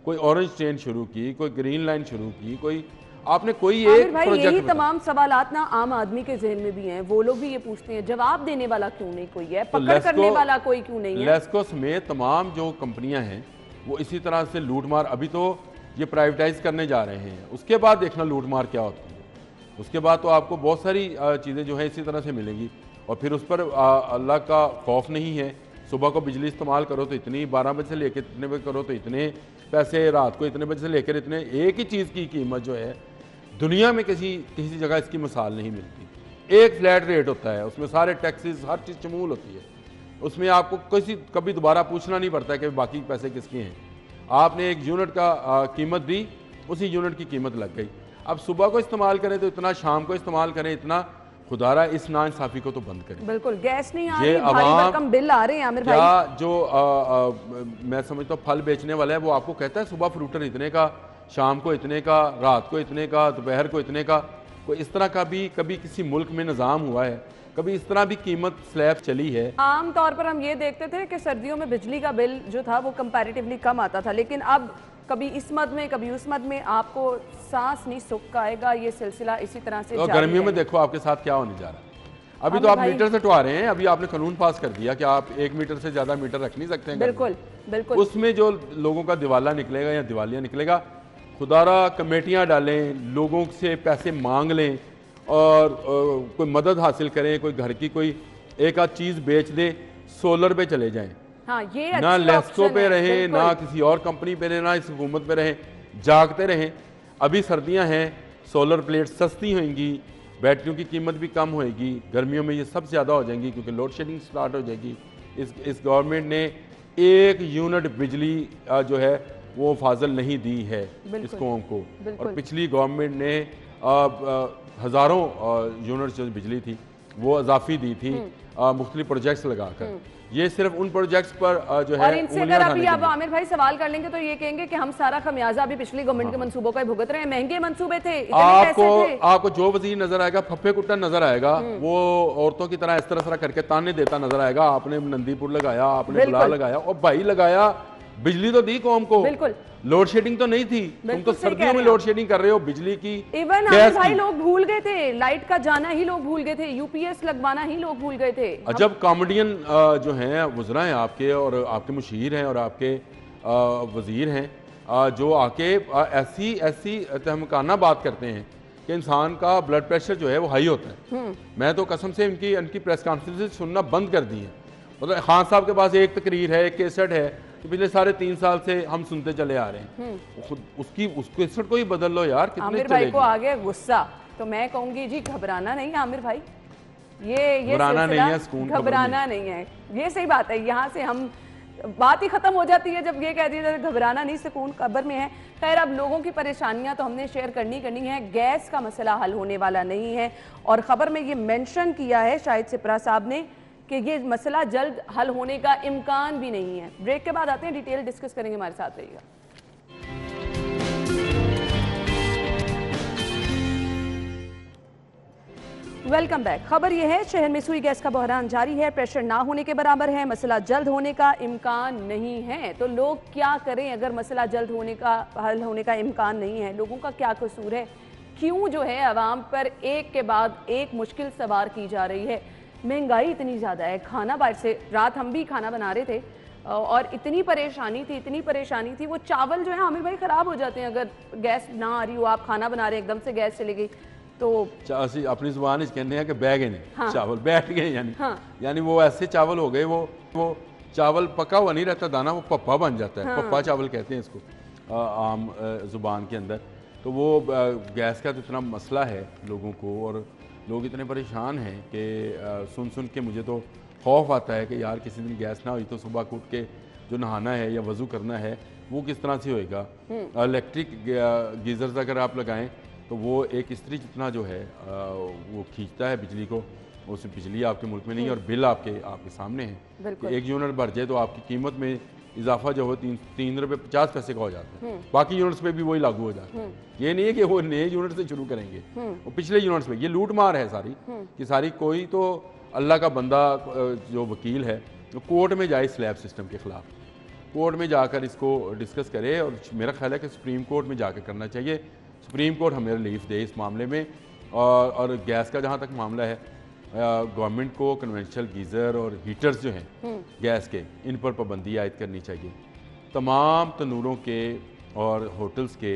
C: कोई ऑरेंज ट्रेन शुरू की, कोई ग्रीन लाइन शुरू की, कोई आपने कोई एक प्रोजेक्ट।
A: यही तमाम सवालात ना आम आदमी के जहन में भी हैं, वो लोग भी ये पूछते हैं जवाब देने वाला क्यों नहीं कोई है, पकड़ करने वाला कोई क्यों नहीं है।
C: लेस्को समेत तमाम जो कंपनियां हैं वो इसी तरह से लूट मार, अभी तो ये प्राइवेटाइज करने जा रहे हैं, उसके बाद देखना लूट मार क्या होती है। उसके बाद तो आपको बहुत सारी चीज़ें जो है इसी तरह से मिलेंगी और फिर उस पर अल्लाह का खौफ नहीं है। सुबह को बिजली इस्तेमाल करो तो इतनी, 12 बजे से लेकर इतने बजे करो तो इतने पैसे, रात को इतने बजे से लेकर इतने। एक ही चीज़ की कीमत जो है दुनिया में किसी जगह इसकी मिसाल नहीं मिलती। एक फ्लैट रेट होता है, उसमें सारे टैक्सेस हर चीज़ शमूल होती है, उसमें आपको कभी दोबारा पूछना नहीं पड़ता है कि बाकी पैसे किसके हैं। आपने एक यूनिट का कीमत दी, उसी यूनिट की कीमत लग गई। अब सुबह को इस्तेमाल करें तो इतना, शाम को इस्तेमाल करें इतना, खुदारा इस नाइंसाफी को तो बंद करें।
A: बिल्कुल, गैस नहीं आ रही, भारी भरकम बिल आ रहे हैं आमिर भाई।
C: क्या जो मैं समझता हूँ फल बेचने वाला है वो आपको कहता है सुबह फ्रूटर इतने का, शाम को इतने का, रात को इतने का, दोपहर को इतने का। कोई इस तरह का भी कभी किसी मुल्क में निज़ाम हुआ है? कभी इस तरह भी कीमत स्लैब चली है?
A: आम तौर पर हम ये देखते थे कि सर्दियों में बिजली का बिल जो था वो कंपैरेटिवली कम आता था, लेकिन अब कभी इस मद में कभी उस मद में आपको सांस नहीं सुख आएगा। ये सिलसिला इसी तरह से
C: गर्मियों में देखो आपके साथ क्या होने जा रहा है। अभी तो आप मीटर से टुआ रहे हैं, अभी आपने कानून पास कर दिया कि आप 1 मीटर से ज्यादा मीटर रख नहीं सकते हैं।
A: बिल्कुल बिल्कुल।
C: उसमें जो लोगों का दिवाला निकलेगा या दिवालिया निकलेगा, खुदारा कमेटियां डालें, लोगों से पैसे मांग लें और कोई मदद हासिल करें, कोई घर की कोई एक आध चीज़ बेच दें, सोलर पे चले जाएं।
A: हाँ, ये
C: ना लेस्को पे रहें, ना किसी और कंपनी पे रहें, ना इस हुकूमत पे रहें, जागते रहें। अभी सर्दियां हैं, सोलर प्लेट सस्ती होंगी, बैटरियों की कीमत भी कम होएगी, गर्मियों में ये सब ज़्यादा हो जाएंगी क्योंकि लोड शेडिंग स्टार्ट हो जाएगी। इस गवर्नमेंट ने 1 यूनिट बिजली जो है वो फाजल नहीं दी है इस कौम को, और पिछली गवर्नमेंट ने हज़ारों यूनिट जो बिजली थी वो इजाफी दी थी मुख्तलिफ प्रोजेक्ट्स लगाकर। ये सिर्फ उन प्रोजेक्ट्स पर जो है,
A: और इनसे अगर अभी आप आमिर भाई सवाल कर लेंगे तो ये कहेंगे कि हम सारा खमियाजा अभी पिछली गवर्नमेंट के मंसूबों का भुगत रहे हैं। महंगे मंसूबे थे,
C: आपको जो वजीर नजर आएगा फप्पे कुट्टा नजर आएगा, वो औरतों की तरह इस तरह करके ताने देता नजर आएगा। आपने नंदीपुर लगाया, आपने बुला लगाया, और भाई लगाया, बिजली तो दी कौम को,
A: बिल्कुल
C: लोड शेडिंग तो नहीं थी। तुम तो सर्दियों में लोड शेडिंग कर रहे हो, बिजली की,
A: इवन आमिर भाई लोग भूल गए थे, लाइट का जाना ही लोग भूल गए थे, यूपीएस लगवाना ही लोग भूल गए थे।
C: अजब कॉमेडियन जो हैं वज़रा हैं आपके, और आपके मुशीर हैं और आपके वजीर हैं, जो आके ऐसी तहमकाना बात करते हैं कि इंसान का ब्लड प्रेशर जो है वो हाई होता है। मैं तो कसम से इनकी प्रेस कॉन्फ्रेंस सुनना बंद कर दी है। मतलब खान साहब के पास एक तकरीर है, एक केसट है कि पिछले 3.5 साल से हम सुनते चले आ रहे हैं। खुद उस केसट को ही बदल लो यार, कितने
A: आमिर भाई को आ गया गुस्सा तो मैं कहूँगी जी घबराना नहीं आमिर भाई, ये
C: घबराना नहीं है,
A: सिलसिला घबराना नहीं है, ये सही बात है। यहाँ से हम बात ही खत्म हो जाती है जब ये कह दिया जाता है घबराना नहीं, सुकून कब्र में है। खैर, अब लोगों की परेशानियां तो हमने शेयर करनी है। गैस का मसला हल होने वाला नहीं है, और खबर में ये मेंशन किया है शाहिद सिपरा साहब ने कि ये मसला जल्द हल होने का इम्कान भी नहीं है। ब्रेक के बाद आते हैं, डिटेल डिस्कस करेंगे, हमारे साथ रहिएगा। Welcome back. खबर यह है, शहर में सुई गैस का बहरान जारी है, प्रेशर ना होने के बराबर है, मसला जल्द होने का इम्कान नहीं है। तो लोग क्या करें अगर मसला जल्द होने का हल होने का इम्कान नहीं है? लोगों का क्या कसूर है? क्यों जो है आवाम पर एक के बाद एक मुश्किल सवार की जा रही है? महंगाई इतनी ज़्यादा है, खाना बाहर से, रात हम भी खाना बना रहे थे और इतनी परेशानी थी, वो चावल जो है आमिर भाई ख़राब हो जाते हैं अगर गैस ना आ रही हो, आप खाना बना रहे हैं एकदम से गैस चली गई तो
C: ਅਸੀਂ अपनी जुबान कहते हैं कि बह गए हैं।
A: हाँ।
C: चावल बैठ गए यानी यानी वो ऐसे चावल हो गए, वो चावल पका हुआ नहीं रहता दाना, वो पप्पा बन जाता है। पप्पा चावल कहते हैं इसको आम जुबान के अंदर। तो वो गैस का तो इतना मसला है लोगों को, और लोग इतने परेशान हैं कि सुन के मुझे तो खौफ आता है कि यार किसी दिन गैस ना हुई तो सुबह को उठ के जो नहाना है या वज़ू करना है वो किस तरह से होएगा। इलेक्ट्रिक गीज़र्स अगर आप लगाएं तो वो एक इस्त्री जितना जो है वो खींचता है बिजली को, उसमें बिजली आपके मुल्क में नहीं है और बिल आपके सामने है। तो 1 यूनिट बढ़ जाए तो आपकी कीमत में इजाफा जो हो 3 रुपये 50 पैसे का हो जाता है। बाकी यूनिट्स पे भी वही लागू हो जाता है। ये नहीं है कि वो नए यूनिट से शुरू करेंगे, वो पिछले यूनिट्स पे। ये लूट मार है सारी कि सारी। कोई तो अल्लाह का बंदा जो वकील है जो कोर्ट में जाए स्लैब सिस्टम के ख़िलाफ़, कोर्ट में जाकर इसको डिस्कस करे, और मेरा ख्याल है कि सुप्रीम कोर्ट में जाकर करना चाहिए। सुप्रीम कोर्ट हमें रिलीफ दे इस मामले में। और गैस का जहाँ तक मामला है, गवर्नमेंट को कन्वेंशनल गीज़र और हीटर्स जो हैं गैस के, इन पर पाबंदी आयद करनी चाहिए। तमाम तनूरों के और होटल्स के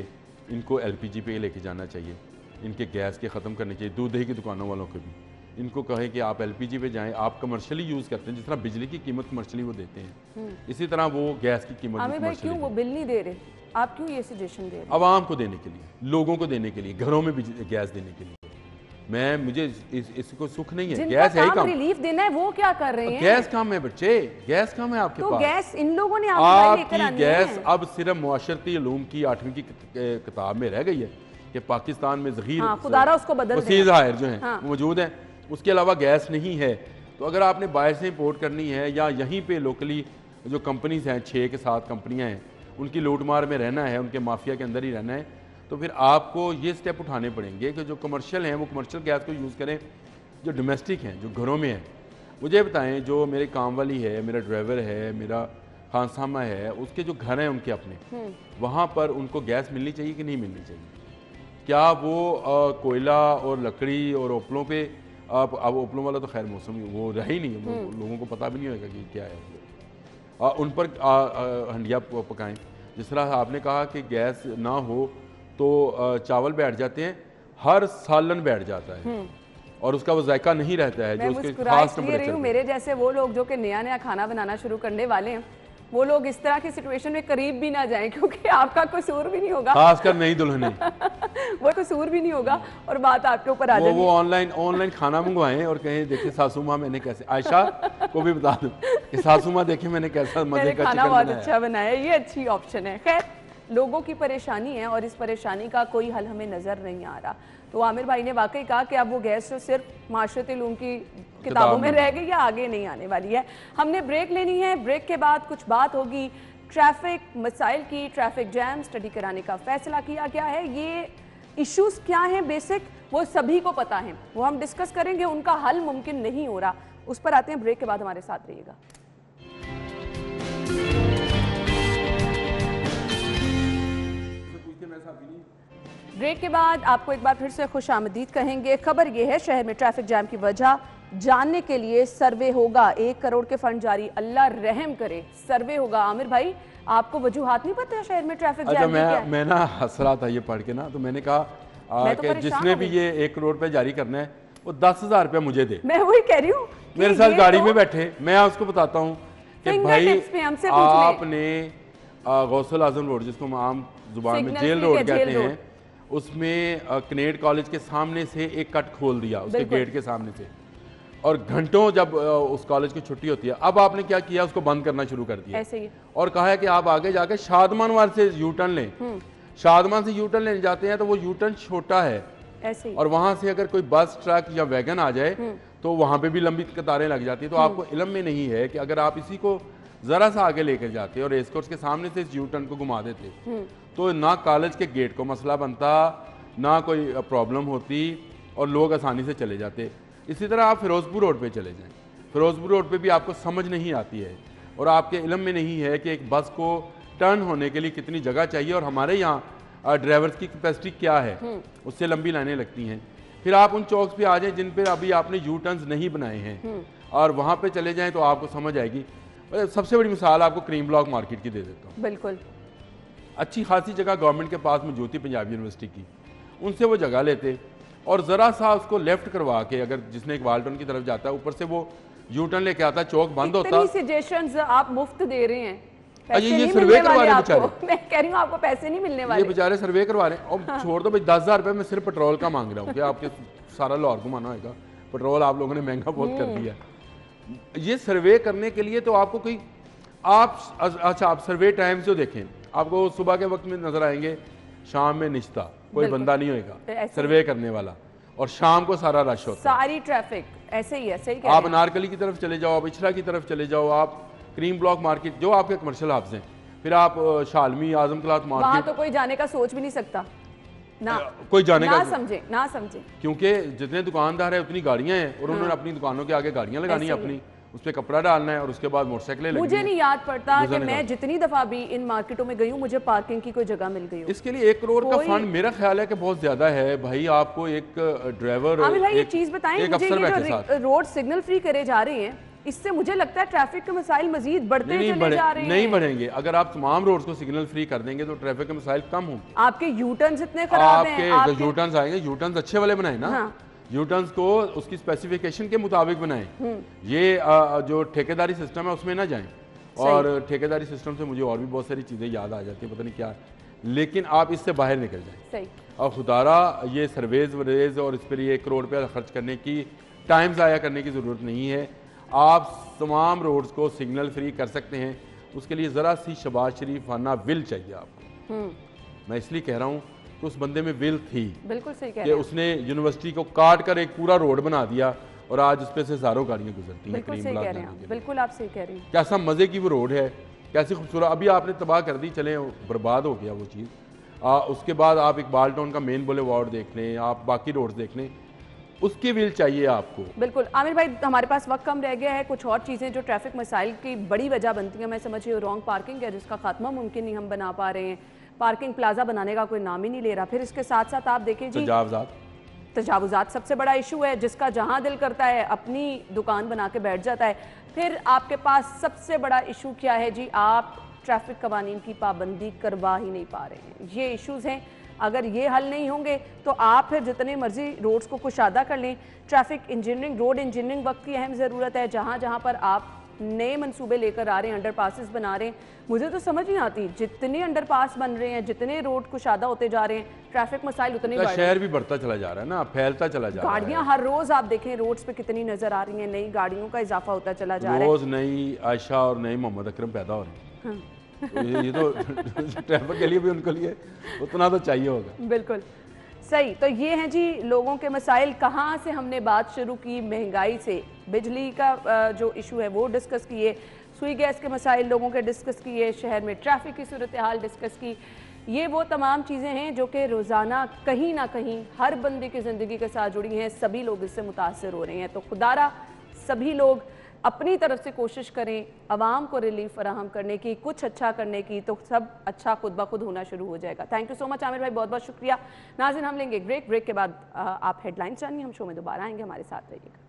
C: इनको LPG पे लेके जाना चाहिए। इनके गैस के ख़त्म करने चाहिए। दूध दही की दुकानों वालों को भी इनको कहें कि आप LPG पे जाएं। आप कमर्शियली यूज़ करते हैं, जिस तरह बिजली की कीमत कमर्शियली वो देते हैं, इसी तरह वो गैस की कीमत
A: आमिर भाई क्यों वो बिल नहीं दे रहे? आप क्यों ये सजेशन दे रहे हैं?
C: आवाम को देने के लिए, लोगों को देने के लिए, घरों में गैस देने के लिए। मुझे इसको सुख नहीं है। गैस है ही काम,
A: रिलीफ देना है, वो क्या कर रहे हैं?
C: गैस काम है बच्चे, गैस काम है आपके
A: तो
C: पास।
A: गैस इन लोगों ने आपकी
C: गैस अब सिर्फ मुआशरती उलूम की 8वीं की किताब में रह गई है कि पाकिस्तान में
A: खुदारा उसको बदल
C: ज़ख़ीर जो है मौजूद है, उसके अलावा गैस नहीं है। तो अगर आपने बाहर से इंपोर्ट करनी है या यहीं पे लोकली जो कंपनीज हैं, 6 के 7 कंपनियां हैं, उनकी लूटमार में रहना है, उनके माफिया के अंदर ही रहना है, तो फिर आपको ये स्टेप उठाने पड़ेंगे कि जो कमर्शियल हैं वो कमर्शियल गैस को यूज़ करें। जो डोमेस्टिक हैं, जो घरों में हैं, मुझे बताएं, जो मेरे काम वाली है, मेरा ड्राइवर है, मेरा खानसामा है, उसके जो घर हैं उनके अपने, वहाँ पर उनको गैस मिलनी चाहिए कि नहीं मिलनी चाहिए? क्या वो कोयला और लकड़ी और ओपलों पे, अब ओपलों वाला तो खैर मौसम वो रह ही नहीं है, लोगों को पता भी नहीं होगा कि क्या है। उन पर हंडिया पकाएं। जिस तरह आपने कहा कि गैस ना हो तो चावल बैठ जाते हैं, हर सालन बैठ जाता है और उसका वो जायका नहीं रहता है जो उसके खास टेम्परेचर।
A: मेरे जैसे वो लोग जो कि नया खाना बनाना शुरू करने वाले हैं, वो लोग इस तरह की सिचुएशन में करीब भी ना जाएं, क्योंकि आपका कसूर भी नहीं होगा,
C: खासकर नहीं दुल्हने
A: वो कसूर भी नहीं होगा और बात आपके ऊपर आ जाएगी।
C: वो ऑनलाइन खाना मंगवाएं और कहें देखिए सासू माँ मैंने कैसे, आयशा को भी बता दूं कि सासू माँ देखिए मैंने कैसा मजे का
A: खाना बहुत अच्छा बनाया। ये अच्छी ऑप्शन है। खैर, लोगों की परेशानी है और इस परेशानी का कोई हल हमें नजर नहीं आ रहा। तो आमिर भाई ने वाकई कहा कि अब वो गैस तो सिर्फ माशरती उलूम की किताबों में रह गई या आगे नहीं आने वाली है। हमने ब्रेक लेनी है, ब्रेक के बाद कुछ बात होगी ट्रैफिक मसाइल की। ट्रैफिक जैम स्टडी कराने का फैसला किया गया है। ये इश्यूज क्या हैं बेसिक, वो सभी को पता है, वो हम डिस्कस करेंगे, उनका हल मुमकिन नहीं हो रहा। उस पर आते हैं, ब्रेक के बाद हमारे साथ रहिएगा। ब्रेक के बाद आपको एक बार फिर से खुश आमदीद कहेंगे। खबर यह है, शहर में ट्रैफिक जैम की वजह जानने के लिए सर्वे होगा। 1 करोड़ के फंड जारी, अल्लाह रहम करे, सर्वे होगा। आमिर भाई, आपको वजूहात नहीं पता शहर में ट्रैफिक जैम की? अच्छा,
C: मैं ना हंस रहा था ये पढ़ के ना, तो मैंने कहा कि जिसने भी ये 1 करोड़ रुपए जारी करना है वो 10,000 रुपया मुझे दे।
A: मैं वही कह रही हूँ,
C: मेरे साथ गाड़ी में बैठे, मैं उसको बताता हूँ कि भाई आपने गौसल आजम रोड, जिसको हम आम जुबान में जेल रोड कहते हैं, उसमें कनेड कॉलेज के सामने से एक कट खोल दिया उसके गेट के सामने से, और घंटों जब उस कॉलेज की छुट्टी होती है, अब आपने क्या किया, उसको बंद करना शुरू कर दिया
A: ऐसे ही।
C: और कहा है कि आप आगे जाके शादमान वाले से यू टर्न लें। शादमान से यू टर्न लेने जाते हैं तो वो यू टर्न छोटा है
A: ऐसे ही।
C: और वहां से अगर कोई बस ट्रक या वैगन आ जाए तो वहां पे भी लंबी कतारें लग जाती है। तो आपको इल्म में नहीं है कि अगर आप इसी को जरा सा आगे लेकर जाते और रेस कोर्स के सामने से इस यू टर्न को घुमा देते तो ना कॉलेज के गेट को मसला बनता, ना कोई प्रॉब्लम होती और लोग आसानी से चले जाते। इसी तरह आप फिरोजपुर रोड पे चले जाएं, फिरोजपुर रोड पे भी आपको समझ नहीं आती है और आपके इल्म में नहीं है कि एक बस को टर्न होने के लिए कितनी जगह चाहिए और हमारे यहाँ ड्राइवर्स की कैपेसिटी क्या है, उससे लंबी लाइनें लगती हैं। फिर आप उन चौक्स पे आ जाएं जिन पर अभी आपने यू टर्न्स नहीं बनाए हैं और वहाँ पे चले जाएं तो आपको समझ आएगी। सबसे बड़ी मिसाल आपको क्रीम ब्लॉक मार्केट की दे देता हूँ।
A: बिल्कुल
C: अच्छी खासी जगह गवर्नमेंट के पास मौजूद थी पंजाब यूनिवर्सिटी की, उनसे वो जगह लेते और ज़रा सा उसको लेफ्ट करवा के, अगर जिसने एक वाल्टन की तरफ जाता है ऊपर से वो यू टर्न लेके आता, चौक बंद होता।
A: सजेशंस आप मुफ्त दे रहे हैं,
C: ये सर्वे करवा रहे हैं बेचारे।
A: मैं कह रही हूँ आपको पैसे नहीं मिलने वाले,
C: ये बेचारे सर्वे करवा रहे हैं। और छोड़ दो भाई, 10,000 रुपये मैं सिर्फ पेट्रोल का मांग रहा हूँ कि आपके सारा लाहौर घुमाना होगा, पेट्रोल आप लोगों ने महंगा बहुत कर दिया। ये सर्वे करने के लिए तो आपको कोई अच्छा आप सर्वे टाइम से देखें, आपको सुबह के वक्त में नजर आएंगे, शाम में निश्ता कोई बंदा नहीं होगा सर्वे करने वाला और शाम को सारा रश होता है,
A: सारी ट्रैफिक ऐसे ही है। सही कह
C: आप
A: रहे हैं।
C: अनारकली की तरफ चले जाओ, आप इछरा की तरफ चले जाओ, आप क्रीम ब्लॉक मार्केट जो आपके कमर्शियल हब्स हैं, फिर आप शालमी आजम क्लॉथ
A: वहां
C: मार्केट,
A: तो कोई जाने का सोच भी नहीं सकता ना,
C: कोई जाने
A: ना
C: का
A: समझे ना समझे,
C: क्योंकि जितने दुकानदार है उतनी गाड़ियां हैं और उन्होंने अपनी दुकानों के आगे गाड़ियां लगानी है
A: ऐसे ही
C: अपनी, उस पर कपड़ा डालना है और उसके बाद मोटरसाइकिलें लगनी
A: मुझे
C: हैं।
A: नहीं याद पड़ता कि
C: गुजरने
A: मैं
C: का।
A: जितनी दफा भी इन मार्केटों में गई हूँ मुझे पार्किंग की कोई जगह मिल गई हो।
C: इसके लिए 1 करोड़ का
A: कोई-
C: फंड मेरा ख्याल है कि बहुत ज्यादा है भाई। आपको एक ड्राइवर,
A: आमिर भाई ये
C: एक
A: चीज बताएं
C: एक
A: मुझे,
C: अफसर
A: ये
C: बैठे
A: जो
C: साथ।
A: रोड सिग्नल फ्री करे जा रहे हैं इससे मुझे लगता है ट्रैफिक के मसाइल मजीद बढ़ते
C: नहीं
A: चले जा रहे हैं।
C: नहीं बढ़ेंगे। अगर आप तमाम रोड्स को सिग्नल फ्री कर देंगे तो ट्रैफिक के मसाइल कम होंगे।
A: आपके यू टर्न्स इतने खराब हैं,
C: आपके यू टर्न्स आएंगे, यू टर्न्स अच्छे वाले बनाए ना,
A: हाँ।
C: यू टर्न्स को उसकी स्पेसिफिकेशन के मुताबिक बनाएं। ये जो ठेकेदारी सिस्टम है उसमें ना जाएं। और ठेकेदारी सिस्टम से मुझे और भी बहुत सारी चीज़ें याद आ जाती है, पता नहीं क्या, लेकिन आप इससे बाहर निकल जाएं।
A: सही।
C: और खुदारा ये सर्वेज वरेज और इस पर 1 करोड़ रुपया खर्च करने की, टाइम ज़ाया करने की ज़रूरत नहीं है। आप तमाम रोड्स को सिग्नल फ्री कर सकते हैं, उसके लिए ज़रा सी शबाज शरीफाना विल चाहिए आपको। मैं इसलिए कह रहा हूँ कि उस बंदे में विल थी,
A: बिल्कुल सही कह
C: कि
A: रहे हैं,
C: उसने यूनिवर्सिटी को काट कर एक पूरा रोड बना दिया और आज उस पे से हज़ारों गाड़ियाँ गुजरती हैं
A: बिल्कुल
C: क्रीम
A: सही
C: ब्लॉक
A: कह रहे
C: जाने
A: हैं,
C: के लिए।
A: बिल्कुल आप सही कह रहे हैं।
C: कैसा मज़े की वो रोड है, कैसी खूबसूरत। अभी आपने तबाह कर दी, चले बर्बाद हो गया वो चीज़। उसके बाद आप इकबाल टाउन का मेन बुलेवार्ड देख लें, आप बाकी रोड्स देख लें, उसकी विल चाहिए आपको।
A: बिल्कुल आमिर भाई, हमारे पास वक्त कम रह गया है। कुछ और चीज़ें जो ट्रैफिक मसाइल की बड़ी वजह बनती हैं, मैं समझ रही हूँ रॉन्ग पार्किंग है जिसका खात्मा मुमकिन नहीं हम बना पा रहे हैं, पार्किंग प्लाजा बनाने का कोई नाम ही नहीं ले रहा। फिर इसके साथ साथ आप देखें जी तजावुजात सबसे बड़ा इशू है, जिसका जहां दिल करता है अपनी दुकान बना के बैठ जाता है। फिर आपके पास सबसे बड़ा इशू क्या है जी, आप ट्रैफिक कवानीन की पाबंदी करवा ही नहीं पा रहे हैं। ये इश्यूज़ हैं, अगर ये हल नहीं होंगे तो आप फिर जितने मर्जी रोड्स को कुशादा कर लें। ट्रैफिक इंजीनियरिंग, रोड इंजीनियरिंग वक्त की अहम ज़रूरत है। जहाँ जहाँ पर आप नए मंसूबे लेकर आ रहे हैं, अंडरपासेस बना रहे हैं, मुझे तो समझ नहीं आती, जितने अंडरपास बन रहे हैं, जितने रोड कुशादा होते जा रहे हैं, ट्रैफिक मसाइल उतने बढ़ रहे हैं।
C: शहर भी बढ़ता चला जा रहा है ना, फैलता चला जा रहा है।
A: गाड़ियां हर रोज आप देखें रोड्स पे कितनी नजर आ रही हैं, नई गाड़ियों का इजाफा होता चला जा रहा है।
C: रोज नई आयशा और नई मोहम्मद अकरम पैदा हो रहे हैं। तो ये तो ट्रैफिक के लिए भी उनको लिए उतना तो चाहिए होगा।
A: बिल्कुल सही। तो ये हैं जी लोगों के मसाइल। कहाँ से हमने बात शुरू की, महंगाई से, बिजली का जो इशू है वो डिस्कस किए, सुई गैस के मसाइल लोगों के डिस्कस किए, शहर में ट्रैफिक की सूरत हाल डिस्कस की। ये वो तमाम चीज़ें हैं जो कि रोज़ाना कहीं ना कहीं हर बंदे की ज़िंदगी के साथ जुड़ी हैं, सभी लोग इससे मुतासर हो रहे हैं। तो खुदारा सभी लोग अपनी तरफ से कोशिश करें आवाम को रिलीफ फराहम करने की, कुछ अच्छा करने की, तो सब अच्छा खुद ब खुद होना शुरू हो जाएगा। Thank you so much Aamir भाई, बहुत बहुत शुक्रिया। नाज़रीन हम लेंगे ब्रेक के बाद आप हेडलाइंस जानिए, हम शो में दोबारा आएंगे, हमारे साथ रहिएगा।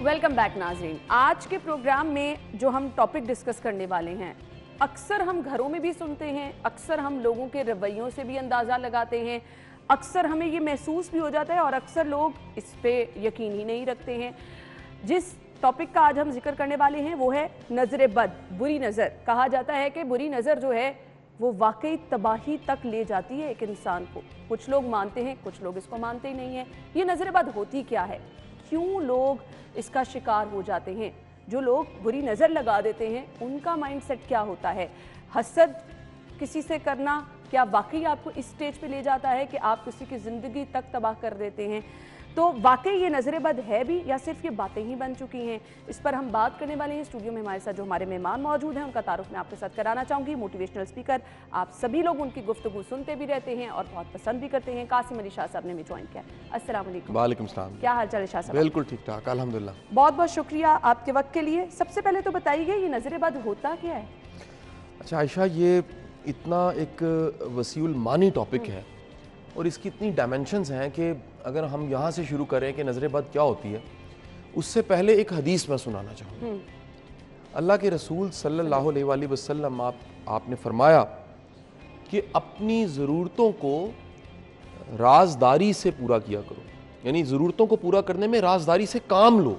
A: वेलकम बैक नाज़रीन। आज के प्रोग्राम में जो हम टॉपिक डिस्कस करने वाले हैं, अक्सर हम घरों में भी सुनते हैं, अक्सर हम लोगों के रवैयों से भी अंदाज़ा लगाते हैं, अक्सर हमें ये महसूस भी हो जाता है और अक्सर लोग इस पे यकीन ही नहीं रखते हैं। जिस टॉपिक का आज हम जिक्र करने वाले हैं वो है नजर बद, बुरी नज़र। कहा जाता है कि बुरी नज़र जो है वो वाकई तबाही तक ले जाती है एक इंसान को। कुछ लोग मानते हैं, कुछ लोग इसको मानते ही नहीं है। ये नजर बद होती क्या है, क्यों लोग इसका शिकार हो जाते हैं? जो लोग बुरी नज़र लगा देते हैं उनका माइंडसेट क्या होता है? हसद किसी से करना क्या वाकई आपको इस स्टेज पे ले जाता है कि आप किसी की ज़िंदगी तक तबाह कर देते हैं? तो वाकई ये नजर बद है भी या सिर्फ ये बातें ही बन चुकी हैं? इस पर हम बात करने वाले हैं। स्टूडियो में हमारे साथ जो हमारे मेहमान मौजूद हैं उनका तारुफ मैं आपके साथ कराना चाहूँगी। मोटिवेशनल स्पीकर, आप सभी लोग उनकी गुफ्तगू सुनते भी रहते हैं और बहुत पसंद भी करते हैं। कासिम अली शाह साहब ने भी ज्वाइन किया। अस्सलाम वालेकुम।
D: वालेकुम सलाम।
A: क्या हाल चाल है शाह साहब?
D: बिल्कुल ठीक ठाक, अल्हम्दुलिल्लाह।
A: बहुत बहुत शुक्रिया आपके वक्त के लिए। सबसे पहले तो बताइए ये नजर बद होता क्या है?
D: अच्छा आयशा, ये इतना एक वसीउल मानी टॉपिक है और इसकी इतनी डायमेंशंस हैं कि अगर हम यहाँ से शुरू करें कि नजर बद क्या होती है, उससे पहले एक हदीस मैं सुनाना चाहूँगा। अल्लाह के रसूल सल्लल्लाहु अलैहि वसल्लम आपने फरमाया कि अपनी ज़रूरतों को राजदारी से पूरा किया करो, यानी ज़रूरतों को पूरा करने में राजदारी से काम लो,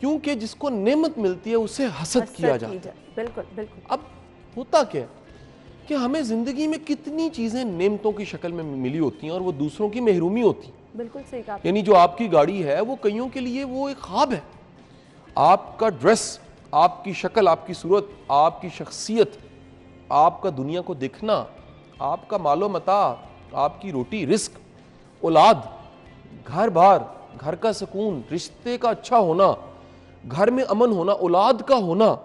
D: क्योंकि जिसको नेमत मिलती है उससे हसद किया जाता है।
A: बिल्कुल बिल्कुल।
D: अब होता क्या है कि हमें ज़िंदगी में कितनी चीज़ें नेमतों की शक्ल में मिली होती हैं और वो दूसरों की महरूमी होती है।
A: बिल्कुल सही कहा।
D: यानी जो आपकी गाड़ी है वो कईयों के लिए वो एक ख्वाब है। आपका ड्रेस, आपकी शक्ल, आपकी सूरत, आपकी शख्सियत, आपका दुनिया को देखना, आपका मालो मता, आपकी रोटी रिस्क, औलाद, घर बार, घर का सुकून, रिश्ते का अच्छा होना, घर में अमन होना, औलाद का होना,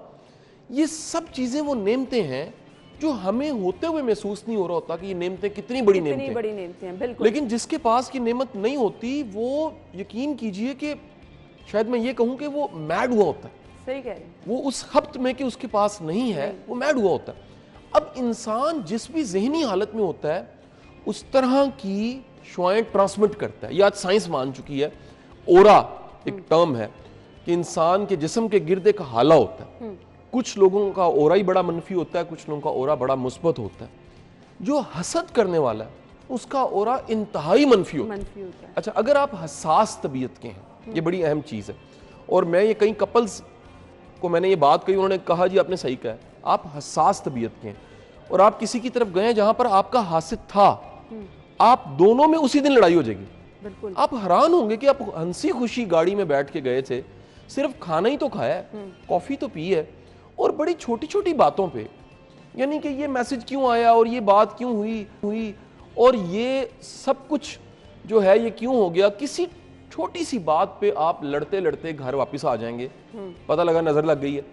D: ये सब चीज़ें वो नेमतें हैं जो हमें होते हुए महसूस नहीं हो रहा होता कि ये नेमतें कितनी बड़ी नेमतें
A: हैं। बिल्कुल।
D: लेकिन जिसके पास की नेमत नहीं होती वो यकीन कीजिए कि शायद मैं ये कहूं कि वो मैड हुआ होता है।
A: सही कह रहे हैं।
D: वो उस खप्त में कि उसके पास नहीं है, वो मैड हुआ होता है। अब इंसान जिस भी जहनी हालत में होता है उस तरह की शुआएं ट्रांसमिट करता है। ये आज साइंस मान चुकी है। ओरा एक टर्म है कि इंसान के जिस्म के गिर्द एक हाला होता है। कुछ लोगों का ओरा ही बड़ा मनफी होता है, कुछ लोगों का ओरा बड़ा मुस्बत होता है। जो हसद करने वाला है उसका ओरा इंतहाई मनफी होता है। अच्छा, अगर आप हसास तबीयत के हैं, ये बड़ी अहम चीज़ है। और मैं ये कई कपल्स को मैंने ये बात कही, उन्होंने कहा जी आपने सही कहा है, आप हसास तबीयत के हैं और आप किसी की तरफ गए जहां पर आपका हासिद था, आप दोनों में उसी दिन लड़ाई हो जाएगी।
A: बिल्कुल।
D: आप हैरान होंगे कि आप हंसी खुशी गाड़ी में बैठ के गए थे, सिर्फ खाना ही तो खाया है, कॉफी तो पी है, और बड़ी छोटी छोटी बातों पे, यानी कि ये मैसेज क्यों आया और ये बात क्यों हुई और ये सब कुछ जो है ये क्यों हो गया, किसी छोटी सी बात पे आप लड़ते लड़ते घर वापस आ जाएंगे। पता लगा नजर लग गई है।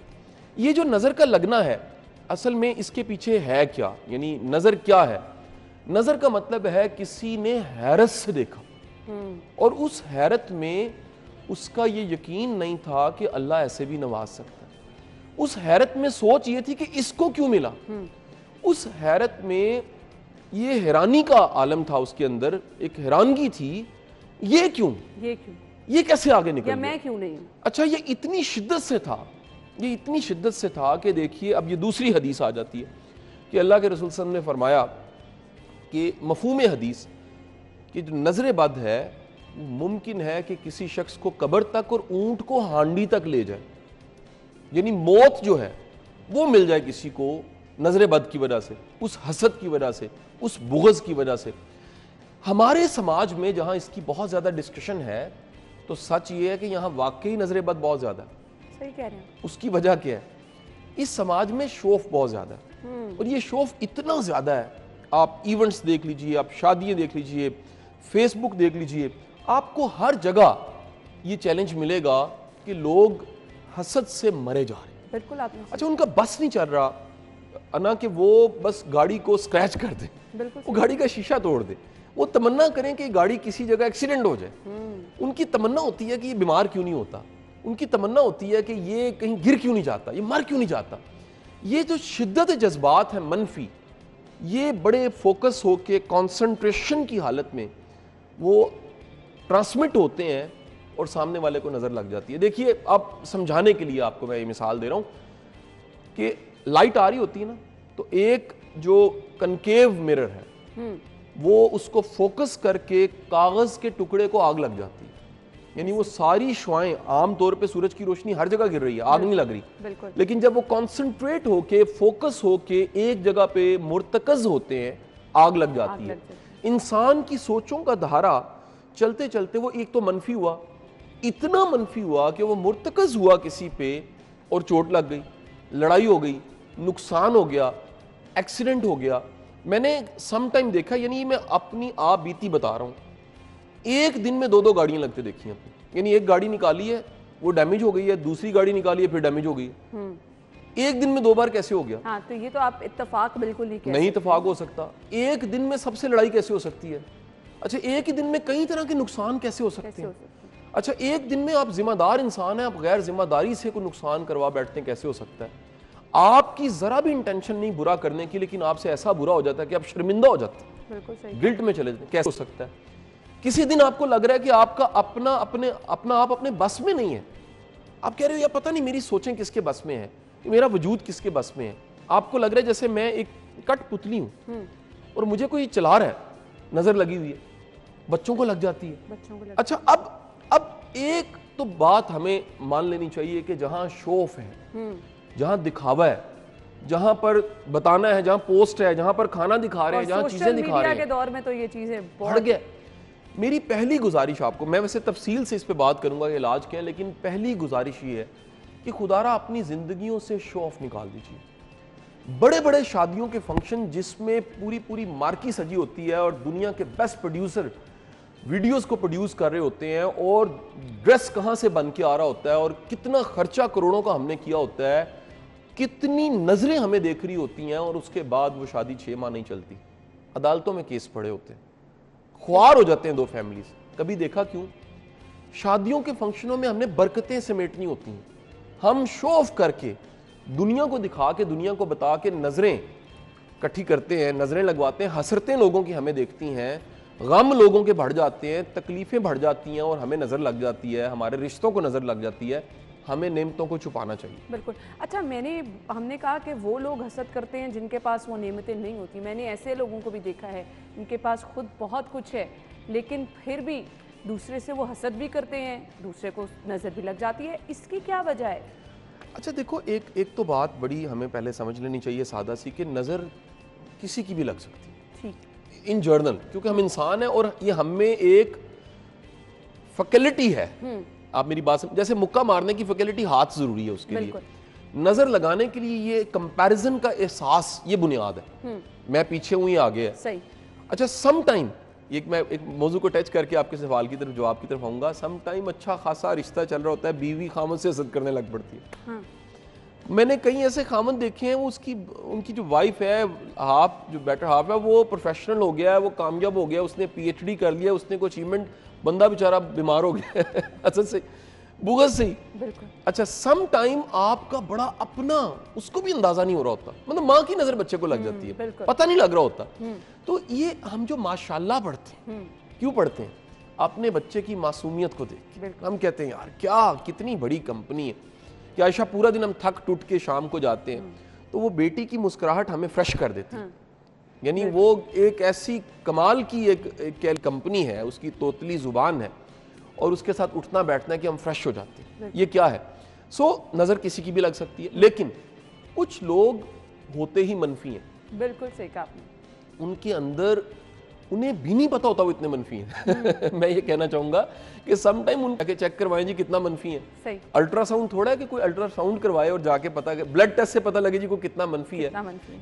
D: ये जो नजर का लगना है असल में इसके पीछे है क्या, यानी नजर क्या है? नजर का मतलब है किसी ने हैरत से देखा और उस हैरत में उसका ये यकीन नहीं था कि अल्लाह ऐसे भी नवाज सकता है। उस हैरत में सोच ये थी कि इसको क्यों मिला। उस हैरत में ये हैरानी का आलम था, उसके अंदर एक हैरानगी थी, ये क्यों, ये कैसे आगे निकल गया,
A: मैं क्यों नहीं।
D: अच्छा, ये इतनी शिद्दत से था, ये इतनी शिद्दत से था कि देखिए अब ये दूसरी हदीस आ जाती है कि अल्लाह के रसूल सल्लल्लाहु अलैहि वसल्लम ने फरमाया कि मफहूम हदीस कि जो नजर बद है मुमकिन है कि किसी शख्स को कब्र तक और ऊंट को हांडी तक ले जाए, यानी मौत जो है वो मिल जाए किसी को नजर बद की वजह से, उस हसद की वजह से, उस बुग़्ज़ की वजह से। हमारे समाज में जहां इसकी बहुत ज्यादा डिस्कशन है तो सच ये है कि यहाँ वाकई नजर बद बहुत ज्यादा है।
A: सही कह रहे हैं।
D: उसकी वजह क्या है? इस समाज में शौफ बहुत ज्यादा है और ये शौफ इतना ज्यादा है, आप इवेंट्स देख लीजिए, आप शादियां देख लीजिए, फेसबुक देख लीजिए, आपको हर जगह ये चैलेंज मिलेगा कि लोग हसद से मरे जा रहे हैं।
A: बिल्कुल आपने।
D: अच्छा, उनका बस नहीं चल रहा ना कि वो बस गाड़ी को स्क्रैच कर दे, वो गाड़ी का शीशा तोड़ दे, वो तमन्ना करें कि गाड़ी किसी जगह एक्सीडेंट हो जाए। उनकी तमन्ना होती है कि ये बीमार क्यों नहीं होता, उनकी तमन्ना होती है कि ये कहीं गिर क्यों नहीं जाता, ये मर क्यों नहीं जाता। ये जो शिद्दत जज्बात है मनफी, ये बड़े फोकस होके कॉन्सेंट्रेशन की हालत में वो ट्रांसमिट होते हैं और सामने वाले को नजर लग जाती है। देखिए, अब समझाने के लिए आपको मैं ये मिसाल दे रहा हूं कि लाइट आ रही होती है ना, तो एक जो कनकेव मिरर है वो उसको फोकस करके कागज के टुकड़े को आग लग जाती है। यानी वो सारी शुआएं, आम तौर पे सूरज की रोशनी हर जगह गिर रही है, आग नहीं लग रही,
A: बिल्कुल।
D: लेकिन जब वो कॉन्सेंट्रेट होके, फोकस होके एक जगह पे मुर्तकज होते हैं, आग लग जाती है। इंसान की सोचों का धारा चलते चलते वो एक तो मनफी हुआ, इतना मनफी हुआ कि वो मुर्तकज हुआ किसी पे और चोट लग गई, लड़ाई हो गई, नुकसान हो गया, एक्सीडेंट हो गया। मैंने सम टाइम देखा, यानी मैं अपनी आप बीती बता रहा हूँ, एक दिन में 2-2 गाड़ियां लगते देखी हैं अपनी। यानी एक गाड़ी निकाली है, वो डैमेज हो गई है, दूसरी गाड़ी निकाली है, फिर डैमेज हो गई है। एक दिन में 2 बार कैसे हो गया?
A: हाँ, तो ये तो आप इत्तेफाक बिल्कुल ही
D: नहीं इत्तेफाक हो सकता। एक दिन में सबसे लड़ाई कैसे हो सकती है? अच्छा, एक ही दिन में कई तरह के नुकसान कैसे हो सकते हैं? अच्छा, एक दिन में आप जिम्मेदार इंसान हैं, आप गैर जिम्मेदारी से कोई नुकसान करवा बैठते हैं, कैसे हो सकता है? आपकी जरा भी इंटेंशन नहीं बुरा करने की, लेकिन आपसे ऐसा बुरा हो जाता है कि आप शर्मिंदा हो जाते हैं,
A: बिल्कुल सही,
D: गिल्ट में चले जाते हैं। कैसे हो सकता है? किसी दिन आपको लग रहा है कि आपका अपना आप अपने बस में नहीं है, आप कह रहे हो यार पता नहीं मेरी सोचें किसके बस में है, मेरा वजूद किसके बस में है। आपको लग रहा है जैसे मैं एक कठपुतली हूं और मुझे कोई चला रहा है, नजर लगी हुई है, बच्चों को लग जाती है,
A: बच्चों को
D: अच्छा, अब एक तो बात हमें मान लेनी चाहिए कि जहां शो ऑफ है, जहां दिखावा है, जहां पर बताना है, जहां पोस्ट है, जहां पर खाना दिखा रहे हैं, जहां चीजें दिखा रहे हैं,
A: के दौर में तो ये चीजें
D: बढ़ गया। मेरी पहली गुजारिश आपको, मैं वैसे तफसील से इस पे बात करूंगा कि इलाज क्या है, लेकिन पहली गुजारिश ये है कि खुदारा अपनी जिंदगियों से शो ऑफ निकाल दीजिए। बड़े बड़े शादियों के फंक्शन जिसमें पूरी पूरी मार्की सजी होती है और दुनिया के बेस्ट प्रोड्यूसर वीडियोस को प्रोड्यूस कर रहे होते हैं और ड्रेस कहां से बन के आ रहा होता है और कितना खर्चा करोड़ों का हमने किया होता है, कितनी नजरें हमें देख रही होती हैं, और उसके बाद वो शादी 6 माह नहीं चलती, अदालतों में केस पड़े होते हैं, ख्वार हो जाते हैं 2 फैमिलीज। कभी देखा क्यों? शादियों के फंक्शनों में हमने बरकतें समेटनी होती हैं, हम शो ऑफ करके, दुनिया को दिखा के, दुनिया को बता के नजरें इकट्ठी करते हैं, नजरें लगवाते हैं, हसरतें लोगों की हमें देखती हैं, गम लोगों के बढ़ जाते हैं, तकलीफें बढ़ जाती हैं और हमें नजर लग जाती है, हमारे रिश्तों को नजर लग जाती है। हमें नेमतों को छुपाना चाहिए।
A: बिल्कुल। अच्छा, हमने कहा कि वो लोग हसद करते हैं जिनके पास वो नेमतें नहीं होती। मैंने ऐसे लोगों को भी देखा है, इनके पास खुद बहुत कुछ है, लेकिन फिर भी दूसरे से वो हसद भी करते हैं, दूसरे को नज़र भी लग जाती है। इसकी क्या वजह है?
D: अच्छा देखो, एक तो बात बड़ी हमें पहले समझ लेनी चाहिए सादा सी, कि नज़र किसी की भी लग सकती है,
A: ठीक,
D: इन जर्नल, क्योंकि हम इंसान हैं और ये हमें एक फैकल्टी है। आप मेरी बात समझ, जैसे मुक्का मारने की फैकल्टी हाथ जरूरी है उसके लिए, नजर लगाने के लिए ये कंपैरिजन का एहसास, ये बुनियाद है। मैं पीछे हूं, ये आगे है,
A: सही।
D: अच्छा, सम टाइम मैं एक मौजू को टच करके आपके सवाल की तरफ, जवाब की तरफ आऊंगा। सम टाइम अच्छा खासा रिश्ता चल रहा होता है, बीवी खामद से हसद करने लग पड़ती है।
A: हाँ।
D: मैंने कई ऐसे खामद देखे हैं, वो उनकी जो वाइफ है, हाफ जो बेटर हाफ है, वो प्रोफेशनल हो गया है, वो कामयाब हो गया, उसने PhD कर लिया, उसने कोई अचीवमेंट, बंदा बेचारा बीमार हो गया अच्छा से, बुगज से ही।
A: बिल्कुल।
D: अच्छा, सम टाइम आपका बड़ा अपना, उसको भी अंदाजा नहीं हो रहा होता, मतलब माँ की नजर बच्चे को लग जाती है, पता नहीं लग रहा होता। तो ये हम जो माशाल्लाह पढ़ते हैं, क्यों पढ़ते हैं? अपने बच्चे की मासूमियत को देख के हम कहते हैं यार क्या कितनी बड़ी कंपनी है कि आयशा, पूरा दिन हम थक टूट के शाम को जाते हैं, तो वो बेटी की मुस्कुराहट हमें फ्रेश कर देती है। यानी वो एक ऐसी कमाल की एक कंपनी है, उसकी तोतली जुबान है, और उसके साथ उठना बैठना कि हम फ्रेश हो जाते हैं। ये क्या है? नजर किसी की भी लग सकती है, लेकिन कुछ लोग होते ही मनफी हैं।
A: बिल्कुल सही कहा आपने।
D: उनके अंदर, उन्हें भी नहीं पता होता वो इतने मनफी हैं मैं ये कहना चाहूंगा कि सम टाइम उन जाके चेक करवाएं जी कितना मनफी है।
A: सही।
D: अल्ट्रासाउंड थोड़ा है कि कोई अल्ट्रासाउंड करवाए और जाके पता, ब्लड टेस्ट से पता लगे जी को कितना मनफी है,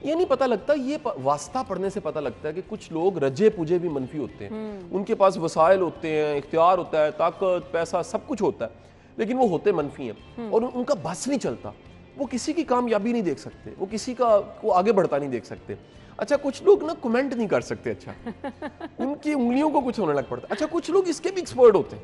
D: ये नहीं पता लगता। ये वास्ता पढ़ने से पता लगता है कि कुछ लोग रजे पुजे भी मनफी होते हैं, उनके पास वसाइल होते हैं, इख्तियार होता है, ताकत, पैसा, सब कुछ होता है, लेकिन वो होते मनफी हैं और उनका बस नहीं चलता। वो किसी की कामयाबी नहीं देख सकते, वो किसी का को आगे बढ़ता नहीं देख सकते। अच्छा, कुछ लोग ना कमेंट नहीं कर सकते, अच्छा उनकी उंगलियों को कुछ होने लग पड़ता है। अच्छा, कुछ लोग इसके भी एक्सपर्ट होते हैं,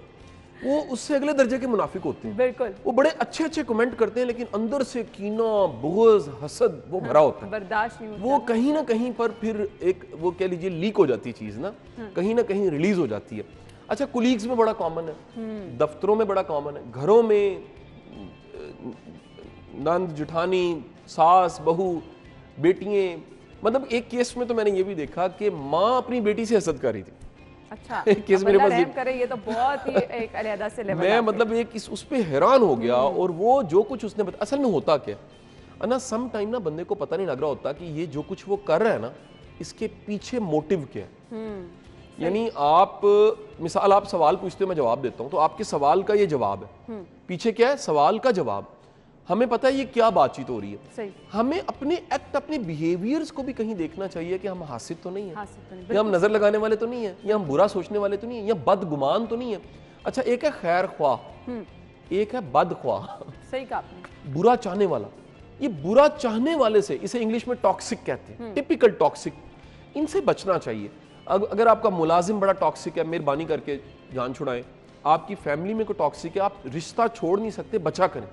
D: वो उससे अगले दर्जे के मुनाफिक होते हैं।
A: बिल्कुल।
D: वो बड़े अच्छे अच्छे कमेंट करते हैं, लेकिन अंदर से कीना, बुग़्ज़, हसद वो भरा होता है,
A: बर्दाश्त नहीं होता।
D: वो कहीं ना कहीं पर फिर एक वो कह लीजिए लीक हो जाती है चीज़ ना कहीं रिलीज हो जाती है। अच्छा, कुलीग्स में बड़ा कॉमन है, दफ्तरों में बड़ा कॉमन है, घरों में नंद जेठानी, सास बहू, बेटियां, मतलब एक केस में तो मैंने ये भी देखा कि माँ अपनी बेटी से हसद कर रही थी
A: अच्छा,
D: एक केस
A: अब
D: मेरे
A: अल्लाह
D: पास
A: रहम करे, ये तो बहुत ही एक अलहदा से लेवल
D: मैं
A: आप
D: मतलब एक उस पे हैरान हो गया। और वो जो कुछ उसने बताया, असल में होता क्या है ना, सम टाइम ना बंदे को पता नहीं लग रहा होता कि ये जो कुछ वो कर रहा है ना, इसके पीछे मोटिव क्या है। यानी आप मिसाल, आप सवाल पूछते हो, मैं जवाब देता हूं, तो आपके सवाल का ये जवाब है, पीछे क्या है, सवाल का जवाब। हमें पता है ये क्या बातचीत हो रही है।
A: सही।
D: हमें अपने एक्ट, अपने बिहेवियर्स को भी कहीं देखना चाहिए कि हम हासिद तो नहीं है,
A: हासिद तो नहीं,
D: या हम नजर लगाने वाले तो नहीं है, या हम बुरा सोचने वाले तो नहीं है, या बदगुमान तो नहीं है। अच्छा, एक है खैर ख्वाह, एक है बदख्वाह।
A: सही कहा आपने।
D: बुरा चाहने वाला, ये बुरा चाहने वाले से, इसे इंग्लिश में टॉक्सिक कहते हैं, टिपिकल टॉक्सिक। इनसे बचना चाहिए। अगर आपका मुलाजिम बड़ा टॉक्सिक है, मेहरबानी करके जान छुड़ाएं। आपकी फैमिली में कोई टॉक्सिक है, आप रिश्ता छोड़ नहीं सकते, बचा करें,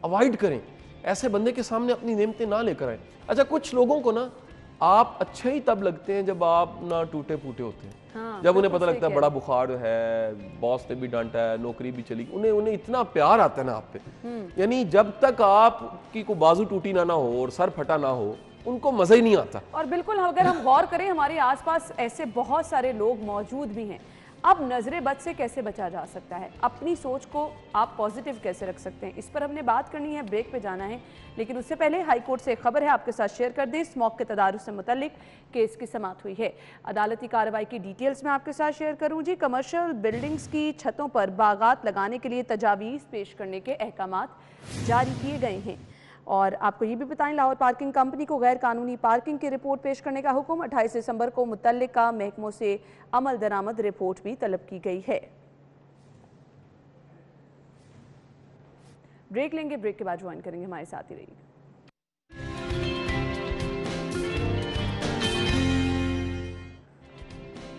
D: अवॉइड करें। ऐसे बंदे के सामने अपनी नेमतें ना लेकर आए। अच्छा, कुछ लोगों को ना आप अच्छे ही तब लगते हैं जब आप ना टूटे फूटे होते हैं।
A: हाँ,
D: जब उन्हें पता लगता है बड़ा बुखार है, बॉस ने भी डांटा है, नौकरी भी चली, उन्हें इतना प्यार आता है ना आप पे। यानी जब तक आपकी कोई बाजू टूटी ना हो और सर फटा ना हो, उनको मजा ही नहीं आता।
A: और बिल्कुल, अगर हम गौर करें, हमारे आसपास ऐसे बहुत सारे लोग मौजूद भी हैं। अब नजरे बद से कैसे बचा जा सकता है, अपनी सोच को आप पॉजिटिव कैसे रख सकते हैं, इस पर हमने बात करनी है, ब्रेक पे जाना है। लेकिन उससे पहले हाई कोर्ट से एक खबर है, आपके साथ शेयर कर दें। स्मॉग के तदारुक से मुतल्लिक केस की समाअत हुई है। अदालती कार्रवाई की डिटेल्स में आपके साथ शेयर करूं जी। कमर्शियल बिल्डिंग्स की छतों पर बागात लगाने के लिए तजावीज़ पेश करने के अहकामात जारी किए गए हैं। और आपको ये भी बताएं, लाहौर पार्किंग कंपनी को गैर कानूनी पार्किंग की रिपोर्ट पेश करने का हुक्म। 28 दिसंबर को मुतल्लिका महकमों से अमल दरामद रिपोर्ट भी तलब की गई है। ब्रेक लेंगे, ब्रेक के बाद ज्वाइन करेंगे, हमारे साथ ही रहिए।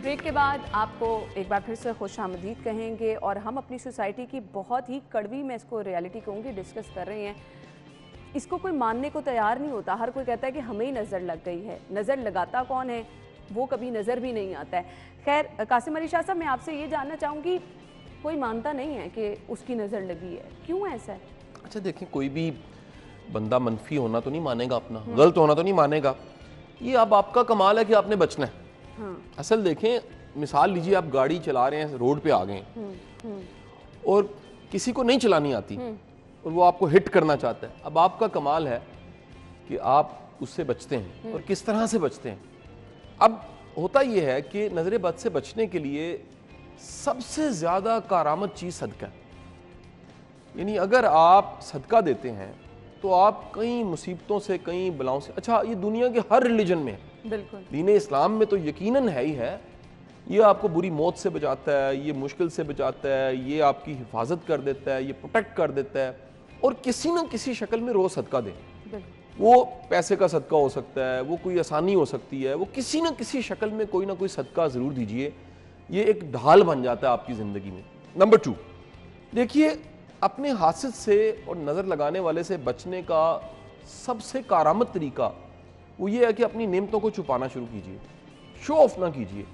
A: ब्रेक के बाद आपको एक बार फिर से खुशामदीद कहेंगे। और हम अपनी सोसाइटी की बहुत ही कड़वी, मैं इसको रियलिटी कहूँगी, डिस्कस कर रहे हैं। इसको कोई मानने को तैयार नहीं होता। हर कोई कहता है कि हमें ही नज़र लग गई है। नज़र लगाता कौन है, वो कभी नज़र भी नहीं आता है। खैर, कासिम अली शाह साहब, मैं आपसे ये जानना चाहूँगी, कोई मानता नहीं है कि उसकी नज़र लगी है, क्यों ऐसा है?
D: अच्छा देखें, कोई भी बंदा मनफी होना तो नहीं मानेगा, अपना गलत होना तो नहीं मानेगा। ये अब आपका कमाल है कि आपने बचना है। असल देखें, मिसाल लीजिए, आप गाड़ी चला रहे हैं, रोड पे आ गए और किसी को नहीं चलानी आती और वो आपको हिट करना चाहता है। अब आपका कमाल है कि आप उससे बचते हैं, और किस तरह से बचते हैं। अब होता यह है कि नजर बद से बचने के लिए सबसे ज्यादा कारामद चीज सदका है। यानी अगर आप सदका देते हैं तो आप कई मुसीबतों से, कई बलाओं से, अच्छा ये दुनिया के हर रिलीजन में है,
A: बिल्कुल
D: दीन इस्लाम में तो यकीनन है ही है। ये आपको बुरी मौत से बचाता है, ये मुश्किल से बचाता है, ये आपकी हिफाजत कर देता है, ये प्रोटेक्ट कर देता है। और किसी न किसी शक्ल में रोज सदका दें। वो पैसे का सदका हो सकता है, वो कोई आसानी हो सकती है, वो किसी न किसी शक्ल में कोई ना कोई सदका ज़रूर दीजिए। ये एक ढाल बन जाता है आपकी ज़िंदगी में। नंबर 2, देखिए, अपने हासिल से और नज़र लगाने वाले से बचने का सबसे कारामद तरीका वो ये है कि अपनी नेमतों को छुपाना शुरू कीजिए, शो ऑफ ना कीजिए।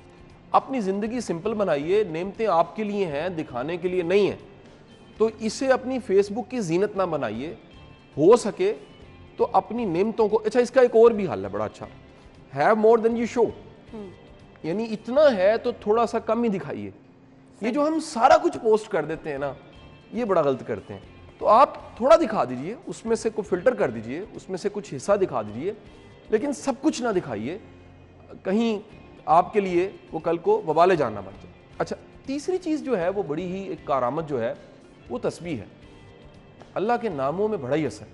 D: अपनी ज़िंदगी सिंपल बनाइए। नेमतें आपके लिए हैं, दिखाने के लिए नहीं है। तो इसे अपनी फेसबुक की जीनत ना बनाइए। हो सके तो अपनी नेमतों को, अच्छा इसका एक और भी हल है बड़ा अच्छा, have more than you show. यानी इतना है तो थोड़ा सा कम ही दिखाइए। ये जो हम सारा कुछ पोस्ट कर देते हैं ना, ये बड़ा गलत करते हैं। तो आप थोड़ा दिखा दीजिए, उसमें से कोई फिल्टर कर दीजिए, उसमें से कुछ हिस्सा दिखा दीजिए, लेकिन सब कुछ ना दिखाइए, कहीं आपके लिए वो कल को वबाले जाना बन जाए। अच्छा, तीसरी चीज़ जो है वो बड़ी ही एक कारामत जो है वो तस्बीह है। अल्लाह के नामों में बड़ा ही असर,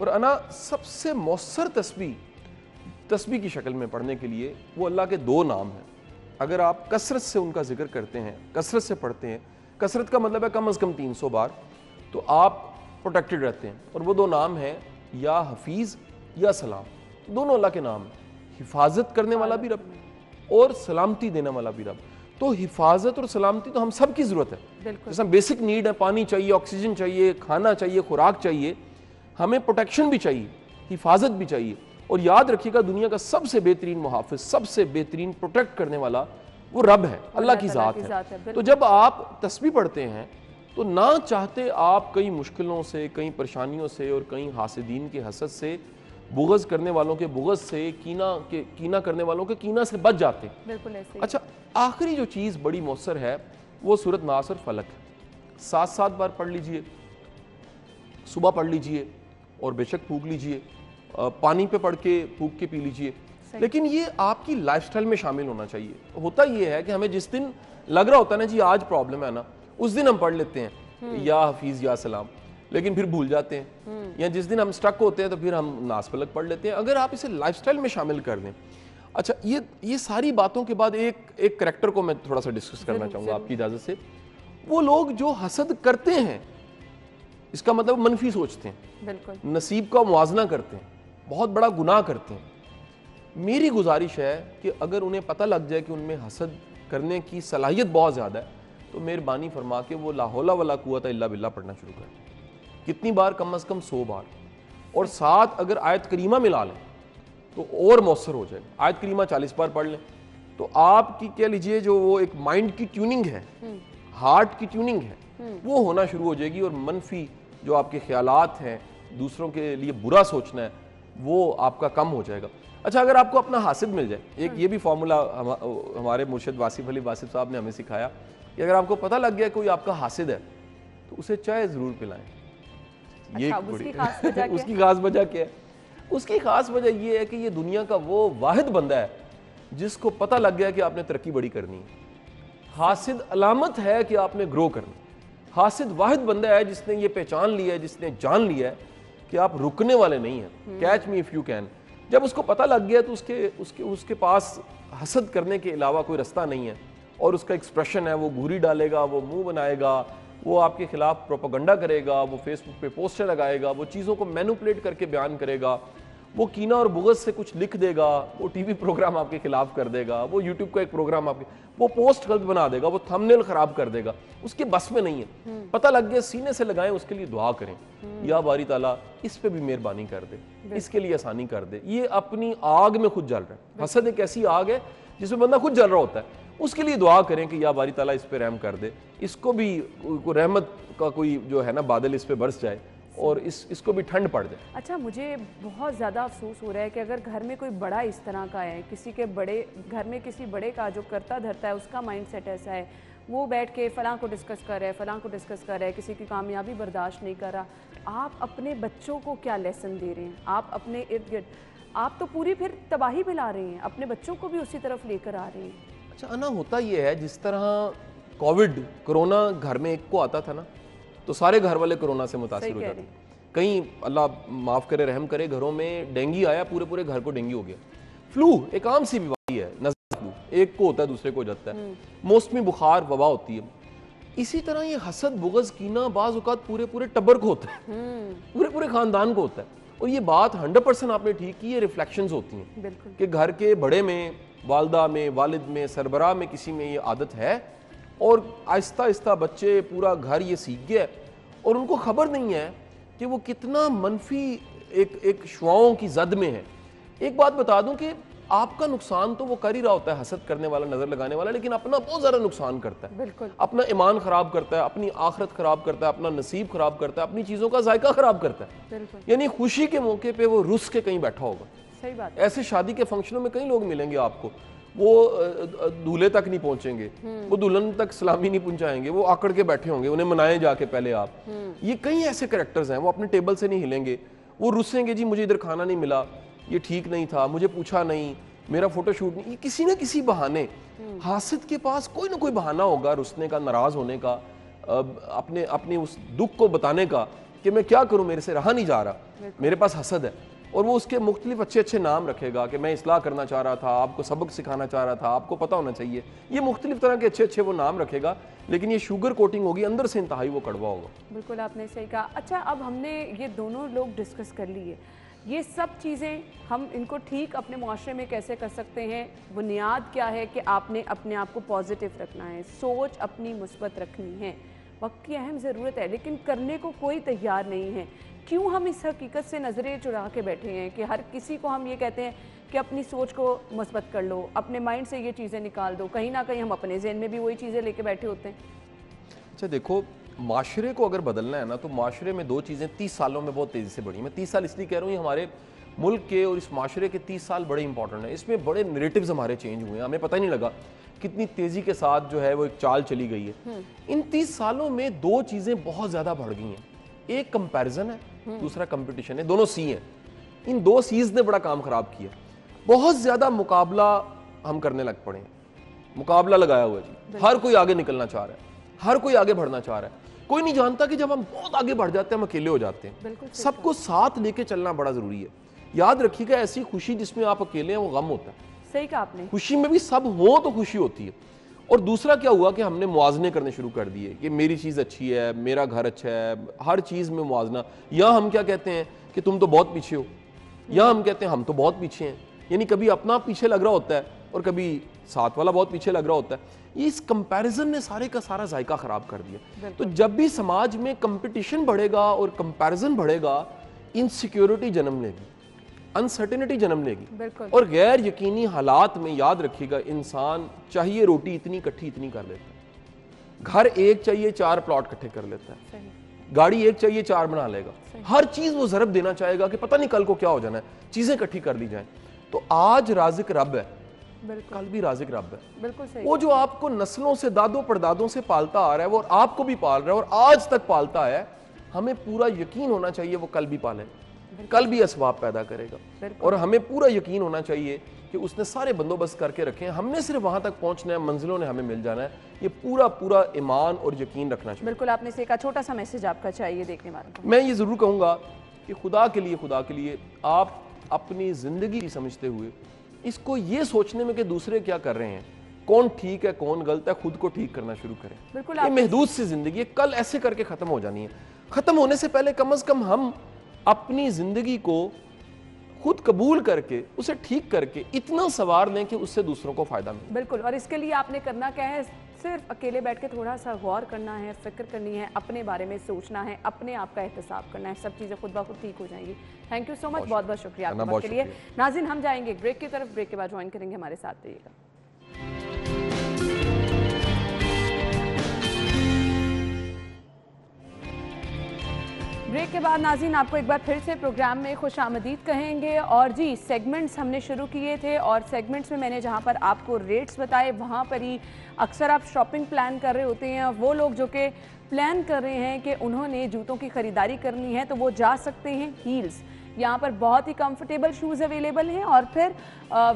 D: और अना सबसे मौसर तस्बीह की शक्ल में पढ़ने के लिए वो अल्लाह के 2 नाम हैं। अगर आप कसरत से उनका जिक्र करते हैं, कसरत से पढ़ते हैं, कसरत का मतलब है कम से कम 300 बार, तो आप प्रोटेक्टेड रहते हैं। और वो 2 नाम हैं, या हफीज़ या सलाम। दोनों अल्लाह के नाम हैं। हिफाजत करने वाला भी रब और सलामती देने वाला भी रब। तो हिफाजत और सलामती तो हम सब की ज़रूरत है। जैसा बेसिक नीड है, पानी चाहिए, ऑक्सीजन चाहिए, खाना चाहिए, खुराक चाहिए, हमें प्रोटेक्शन भी चाहिए, हिफाजत भी चाहिए। और याद रखिएगा, दुनिया का सबसे बेहतरीन मुहाफिज, सबसे बेहतरीन प्रोटेक्ट करने वाला वो रब है, अल्लाह की ज़ात है। तो जब आप तस्बीह पढ़ते हैं तो ना चाहते आप कई मुश्किलों से, कई परेशानियों से और कई हासिदीन के हसद से बुग़्ज़ करने वालों के बुग़्ज़ से, कीना करने वालों के कीना से बच जाते हैं।
A: बिल्कुल ऐसे ही।
D: अच्छा, आखिरी जो चीज़ बड़ी मौसर है वो सूरत नास और फलक है। 7-7 बार पढ़ लीजिए, सुबह पढ़ लीजिए और बेशक फूक लीजिए, पानी पे पढ़ के फूक के पी लीजिए, लेकिन ये आपकी लाइफस्टाइल में शामिल होना चाहिए। होता ये है कि हमें जिस दिन लग रहा होता है ना जी आज प्रॉब्लम है ना, उस दिन हम पढ़ लेते हैं या हफीज़ या सलाम, लेकिन फिर भूल जाते हैं। या जिस दिन हम स्टक होते हैं तो फिर हम नास फलक पढ़ लेते हैं। अगर आप इसे लाइफस्टाइल में शामिल कर दें। अच्छा, ये सारी बातों के बाद एक करैक्टर को मैं थोड़ा सा डिस्कस करना चाहूँगा आपकी इजाज़त से। वो लोग जो हसद करते हैं, इसका मतलब मनफी सोचते हैं,
A: बिल्कुल
D: नसीब का मुआवजा करते हैं, बहुत बड़ा गुनाह करते हैं। मेरी गुजारिश है कि अगर उन्हें पता लग जाए कि उनमें हसद करने की सलाहियत बहुत ज़्यादा है तो मेहरबानी फरमा के वो ला हौला वला कुव्वता इल्ला बिल्लाह पढ़ना शुरू करें। कितनी बार? कम अज़ कम 100 बार। और साथ अगर आयत करीमा मिला लें तो और मौसर हो जाएगा। आयत करीमा 40 बार पढ़ लें तो आपकी कह लीजिए जो वो एक माइंड की ट्यूनिंग है, हार्ट की ट्यूनिंग है, वो होना शुरू हो जाएगी। और मनफी जो आपके ख्यालात हैं, दूसरों के लिए बुरा सोचना है, वो आपका कम हो जाएगा। अच्छा, अगर आपको अपना हासिद मिल जाए, एक ये भी फार्मूला हमारे मुर्शिद वासिफ अली वासिफ साहब ने हमें सिखाया कि अगर आपको पता लग गया कोई आपका हासिद है तो उसे चाय ज़रूर पिलाएं। ये
A: अच्छा, उसकी खास वजह क्या?
D: उसकी खास वजह क्या है? उसकी खास वजह ये है कि ये दुनिया का वो वाहिद बंदा है जिसको पता लग गया कि आपने तरक्की बड़ी करनी है। हासिद अलामत है कि आपने ग्रो करना। हासिद वाहिद बंदा है जिसने ये पहचान लिया है, जिसने जान लिया है कि आप रुकने वाले नहीं हैं। Catch me if you can. जब उसको पता लग गया तो उसके पास हसद करने के अलावा कोई रास्ता नहीं है। और उसका एक्सप्रेशन है, वो घूरी डालेगा, वो मुंह बनाएगा, वो आपके खिलाफ प्रोपेगेंडा करेगा, वो फेसबुक पे पोस्टर लगाएगा, वो चीज़ों को मैनिपुलेट करके बयान करेगा, वो कीना और बुग़्ज़ से कुछ लिख देगा, वो टीवी प्रोग्राम आपके खिलाफ कर देगा, वो यूट्यूब का एक प्रोग्राम आपके, वो पोस्ट गलत बना देगा, वो थंबनेल खराब कर देगा। उसके बस में नहीं है। पता लग गया, सीने से लगाएं, उसके लिए दुआ करें, या बारी ताला इस पे भी मेहरबानी कर दे, इसके लिए आसानी कर दे। ये अपनी आग में खुद जल रहा है। हसद एक ऐसी आग है जिसमें बंदा खुद जल रहा होता है। उसके लिए दुआ करें कि या बारी ताला इस पे रहम कर दे, इसको भी रहमत का कोई जो है ना बादल इस पे बरस जाए और इसको भी ठंड पड़ जाए।
A: अच्छा, मुझे बहुत ज़्यादा अफसोस हो रहा है कि अगर घर में कोई बड़ा इस तरह का है, किसी के बड़े घर में किसी बड़े का जो करता धरता है उसका माइंडसेट ऐसा है, वो बैठ के फ़लाँ को डिस्कस कर रहा है, फ़लाँ को डिस्कस कर रहा है, किसी की कामयाबी बर्दाश्त नहीं कर रहा। आप अपने बच्चों को क्या लेसन दे रहे हैं? आप अपने इर्द गिर्द आप तो पूरी फिर तबाही में ला रहे हैं, अपने बच्चों को भी उसी तरफ लेकर आ रहे हैं।
D: अच्छा अना, होता ये है जिस तरह कोरोना घर में एक को आता था ना, तो सारे घर वाले कोरोना से मुतासिर हो जाते। कहीं अल्लाह माफ़ करे रहम करे घरों में डेंगू आया, पूरे पूरे घर को डेंगू हो गया। फ्लू एक आम सी बीमारी है, नज़ला फ्लू, एक को होता है दूसरे को हो जाता है। मौसमी बुखार वबा होती है। इसी तरह ये हसद बुग़्ज़ कीना बाज़ औक़ात पूरे पूरे टब्बर को होता है, पूरे पूरे ख़ानदान को होता है। और ये बात 100% आपने ठीक की, ये रिफ्लेक्शंस होती हैं कि घर के बड़े में, वालदा में, वालिद में, सरबराह में किसी में ये आदत है और आहिस्ता आहिस्ता बच्चे पूरा घर ये सीख गया और उनको खबर नहीं है कि वो कितना मनफी एक शुआओं की जद में है। एक बात बता दूं कि आपका नुकसान तो वो कर ही रहा होता है, हसद करने वाला, नजर लगाने वाला, लेकिन अपना बहुत ज़्यादा नुकसान करता है।
A: बिल्कुल।
D: अपना ईमान खराब करता है, अपनी आखिरत खराब करता है, अपना नसीब खराब करता है, अपनी चीज़ों का जायका खराब करता है।
A: बिल्कुल।
D: यानी खुशी के मौके पे वो रुस के कहीं बैठा होगा।
A: सही बात।
D: ऐसे शादी के फंक्शनों में कई लोग मिलेंगे आपको, वो दूल्हे तक नहीं पहुंचेंगे, वो दुल्हन तक सलामी नहीं पहुंचाएंगे, वो आकड़ के बैठे होंगे, उन्हें मनाए जाके पहले आप। ये कई ऐसे कैरेक्टर्स हैं, वो अपने टेबल से नहीं हिलेंगे, वो रुसेंगे, जी मुझे इधर खाना नहीं मिला, ये ठीक नहीं था, मुझे पूछा नहीं, मेरा फोटोशूट नहीं। ये किसी ना किसी बहाने, हासिद के पास कोई ना कोई बहाना होगा रुसने का, नाराज होने का, अपने उस दुख को बताने का कि मैं क्या करूं, मेरे से रहा नहीं जा रहा, मेरे पास हसद है। और वो उसके मुख्तलिफ अच्छे अच्छे नाम रखेगा कि मैं इस्लाह करना चाह रहा था, आपको सबक सिखाना चाह रहा था, आपको पता होना चाहिए। ये मुख्तलिफ तरह के अच्छे अच्छे वो नाम रखेगा, लेकिन ये शुगर कोटिंग होगी, अंदर से इंतहाई वो कड़वा होगा।
A: बिल्कुल आपने सही कहा। अच्छा, अब हमने ये दोनों लोग डिस्कस कर लिए, ये सब चीज़ें हम इनको ठीक अपने माशरे में कैसे कर सकते हैं? बुनियाद क्या है कि आपने अपने आप को पॉजिटिव रखना है, सोच अपनी मुस्बत रखनी है। वक्त की अहम ज़रूरत है, लेकिन करने को कोई तैयार नहीं है। क्यों हम इस हकीकत से नज़रें चुरा के बैठे हैं कि हर किसी को हम ये कहते हैं कि अपनी सोच को मुस्बत कर लो, अपने माइंड से ये चीज़ें निकाल दो। कहीं ना कहीं हम अपने जहन में भी वही चीज़ें लेके बैठे होते हैं।
D: अच्छा देखो, माशरे को अगर बदलना है ना, तो माशरे में दो चीज़ें 30 सालों में बहुत तेज़ी से बढ़ी। मैं 30 साल इसलिए कह रहा हूँ, ये हमारे मुल्क के और इस माशरे के 30 साल बड़े इंपॉर्टेंट हैं। इसमें बड़े नरेटिव्स हमारे चेंज हुए हैं, हमें पता ही नहीं लगा कितनी तेज़ी के साथ जो है वो एक चाल चली गई है। इन 30 सालों में दो चीज़ें बहुत ज़्यादा बढ़ गई हैं, एक कंपैरिजन है, दूसरा कंपटीशन है, दोनों सी हैं। इन दो सीज ने बड़ा काम खराब किया। बहुत ज़्यादा मुकाबला हम करने लग पड़े हैं, मुकाबला लगाया हुआ है जी, हर कोई आगे निकलना चाह रहा है, हर कोई आगे बढ़ना चाह रहा है। कोई नहीं जानता कि जब हम बहुत आगे बढ़ जाते हैं हम अकेले हो जाते हैं। सबको साथ लेके चलना बड़ा ज़रूरी है। याद रखिएगा, ऐसी खुशी जिसमें आप अकेले हैं वो गम होता है।
A: सही कहा आपने। खुशी
D: में भी सब हो तो खुशी होती है। और दूसरा क्या हुआ कि हमने मुआवजे करने शुरू कर दिए कि मेरी चीज़ अच्छी है, मेरा घर अच्छा है, हर चीज़ में मुआवजा। या हम क्या कहते हैं कि तुम तो बहुत पीछे हो, या हम कहते हैं हम तो बहुत पीछे हैं। यानी कभी अपना पीछे लग रहा होता है और कभी साथ वाला बहुत पीछे लग रहा होता है। ये इस कंपैरिजन ने सारे का सारा जायका खराब कर दिया। तो जब भी समाज में कंपटीशन बढ़ेगा और कंपैरिजन बढ़ेगा, इनसिक्योरिटी जन्म लेगी, अनसर्टेनिटी जन्म लेगी, और गैर यकीनी हालात में याद रखिएगा इंसान चाहिए रोटी इतनी इकट्ठी इतनी कर लेता है, घर एक चाहिए 4 प्लॉट इकट्ठे कर लेता है, गाड़ी एक चाहिए 4 बना लेगा, हर चीज वो ज़रब देना चाहेगा कि पता नहीं कल को क्या हो जाना है, चीजें इकट्ठी कर ली जाएं। तो आज राज़िक रब है, कल भी राज़िक रब है।
A: बिल्कुल सही।
D: वो जो आपको नस्लों से, दादों परदादों से पालता आ रहा है, वो आपको भी पाल रहा है और आज तक पालता है। हमें पूरा यकीन होना चाहिए वो कल भी पाले, कल भी असबाब पैदा करेगा, और हमें पूरा यकीन होना चाहिए कि उसने सारे बंदोबस्त करके रखे हैं, हमने सिर्फ वहां तक पहुंचना है, मंजिलों ने हमें मिल जाना है। ये पूरा पूरा ईमान और यकीन रखना चाहिए।
A: बिल्कुल, आपने से कहा, छोटा सा मैसेज आपका चाहिए देखने वालों को।
D: मैं ये जरूर कहूंगा कि खुदा के लिए आप अपनी जिंदगी समझते हुए इसको ये सोचने में कि दूसरे क्या कर रहे हैं, कौन ठीक है कौन गलत है, खुद को ठीक करना शुरू करें।
A: बिल्कुल,
D: ये महदूद सी जिंदगी है, कल ऐसे करके खत्म हो जानी है। खत्म होने से पहले कम से कम हम अपनी जिंदगी को खुद कबूल करके उसे ठीक करके इतना सवार लें कि उससे दूसरों को फायदा मिले।
A: बिल्कुल, और इसके लिए आपने करना क्या है, सिर्फ अकेले बैठ के थोड़ा सा गौर करना है, फिक्र करनी है, अपने बारे में सोचना है, अपने आप का एहतसाब करना है, सब चीज़ें खुद ब खुद ठीक हो जाएंगी। थैंक यू सो मच, बहुत बहुत शुक्रिया आपके वक्त के लिए। नाज़रीन, हम जाएंगे ब्रेक की तरफ, ब्रेक के बाद ज्वाइन करेंगे, हमारे साथ रहिएगा। ब्रेक के बाद नाज़रीन आपको एक बार फिर से प्रोग्राम में खुश आमदीद कहेंगे। और जी, सेगमेंट्स हमने शुरू किए थे और सेगमेंट्स में मैंने जहां पर आपको रेट्स बताए वहां पर ही अक्सर आप शॉपिंग प्लान कर रहे होते हैं, वो लोग जो कि प्लान कर रहे हैं कि उन्होंने जूतों की ख़रीदारी करनी है तो वो जा सकते हैं हील्स। यहाँ पर बहुत ही कंफर्टेबल शूज़ अवेलेबल हैं और फिर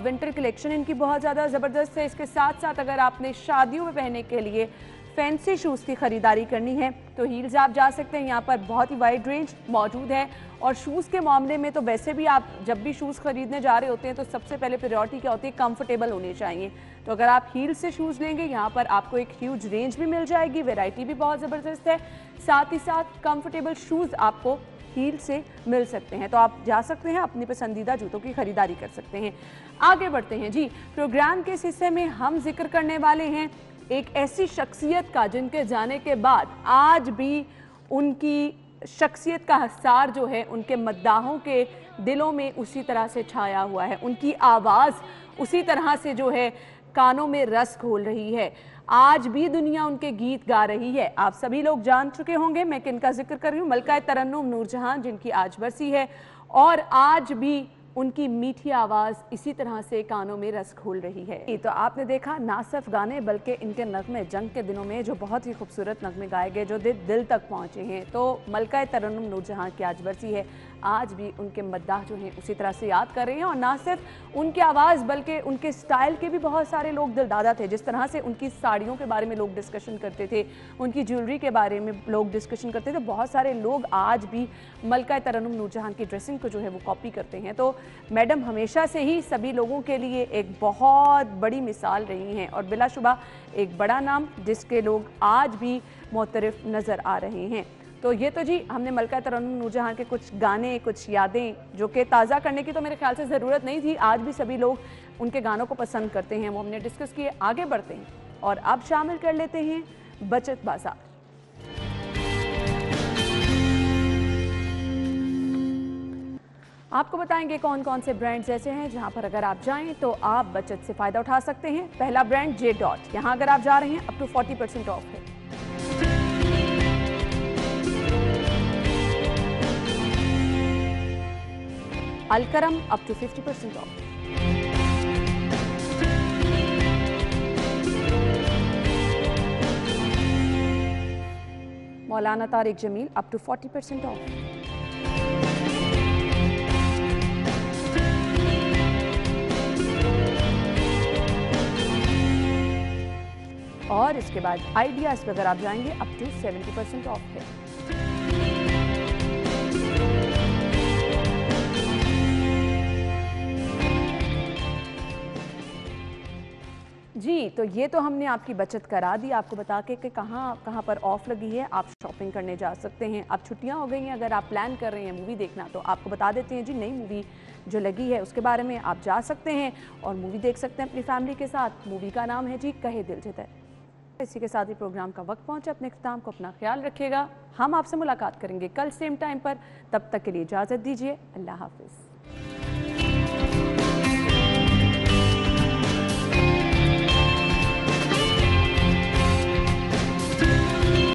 A: विंटर कलेक्शन इनकी बहुत ज़्यादा ज़बरदस्त है। इसके साथ साथ अगर आपने शादियों में पहनने के लिए फैंसी शूज़ की ख़रीदारी करनी है तो हील्स आप जा सकते हैं। यहाँ पर बहुत ही वाइड रेंज मौजूद है। और शूज़ के मामले में तो वैसे भी आप जब भी शूज़ खरीदने जा रहे होते हैं तो सबसे पहले प्रायोरिटी क्या होती है, कंफर्टेबल होने चाहिए। तो अगर आप हील से शूज़ लेंगे, यहाँ पर आपको एक ह्यूज रेंज भी मिल जाएगी, वैरायटी भी बहुत ज़बरदस्त है, साथ ही साथ कंफर्टेबल शूज़ आपको हील से मिल सकते हैं। तो आप जा सकते हैं, अपनी पसंदीदा जूतों की खरीदारी कर सकते हैं। आगे बढ़ते हैं जी, प्रोग्राम के इस हिस्से में हम जिक्र करने वाले हैं एक ऐसी शख्सियत का जिनके जाने के बाद आज भी उनकी शख्सियत का हसार जो है उनके मद्दाहों के दिलों में उसी तरह से छाया हुआ है, उनकी आवाज़ उसी तरह से जो है कानों में रस घोल रही है। आज भी दुनिया उनके गीत गा रही है। आप सभी लोग जान चुके होंगे मैं किनका जिक्र कर रही हूँ, मलका तरन्नुम नूरजहां, जिनकी आज बरसी है और आज भी उनकी मीठी आवाज़ इसी तरह से कानों में रस घोल रही है। तो आपने देखा ना सिर्फ गाने बल्कि इनके नगमे जंग के दिनों में जो बहुत ही खूबसूरत नगमे गाए गए जो दिल तक पहुँचे हैं। तो मलका तरन्नुम नूरजहां की आज बरसी है, आज भी उनके मद्दाह जो हैं उसी तरह से याद कर रहे हैं। और ना सिर्फ उनकी आवाज़ बल्कि उनके स्टाइल के भी बहुत सारे लोग दिलदादा थे। जिस तरह से उनकी साड़ियों के बारे में लोग डिस्कशन करते थे, उनकी ज्वेलरी के बारे में लोग डिस्कशन करते थे, बहुत सारे लोग आज भी मलका तरन्नुम नूरजहां की ड्रेसिंग को जो है वो कॉपी करते हैं। तो मैडम हमेशा से ही सभी लोगों के लिए एक बहुत बड़ी मिसाल रही हैं और बिलाशुबा एक बड़ा नाम जिसके लोग आज भी मोतरफ नज़र आ रहे हैं। तो ये तो जी हमने मलका तरन्नुम नूरजहां के कुछ गाने, कुछ यादें जो कि ताज़ा करने की तो मेरे ख्याल से ज़रूरत नहीं थी, आज भी सभी लोग उनके गानों को पसंद करते हैं, वो हमने डिस्कस किए। आगे बढ़ते हैं और अब शामिल कर लेते हैं बचत बाजार। आपको बताएंगे कौन कौन से ब्रांड्स ऐसे हैं जहां पर अगर आप जाएं तो आप बचत से फ़ायदा उठा सकते हैं। पहला ब्रांड जे डॉट, यहाँ अगर आप जा रहे हैं अप टू 40% ऑफ है। Alkaram up to 50% off. Maulana Tariq Jameel up to 40% off. और इसके बाद आइडियाज पे अगर आप जाएंगे अप टू 70% ऑफ है। जी, तो ये तो हमने आपकी बचत करा दी, आपको बता के कि कहाँ पर ऑफ लगी है, आप शॉपिंग करने जा सकते हैं। अब छुट्टियां हो गई हैं, अगर आप प्लान कर रहे हैं मूवी देखना तो आपको बता देते हैं जी, नई मूवी जो लगी है उसके बारे में आप जा सकते हैं और मूवी देख सकते हैं अपनी फैमिली के साथ। मूवी का नाम है जी कहे दिल जिते। इसी के साथ ही प्रोग्राम का वक्त पहुंचा, अपने इख्तिताम को अपना ख्याल रखिएगा। हम आपसे मुलाकात करेंगे कल सेम टाइम पर, तब तक के लिए इजाज़त दीजिए। अल्लाह हाफिज़।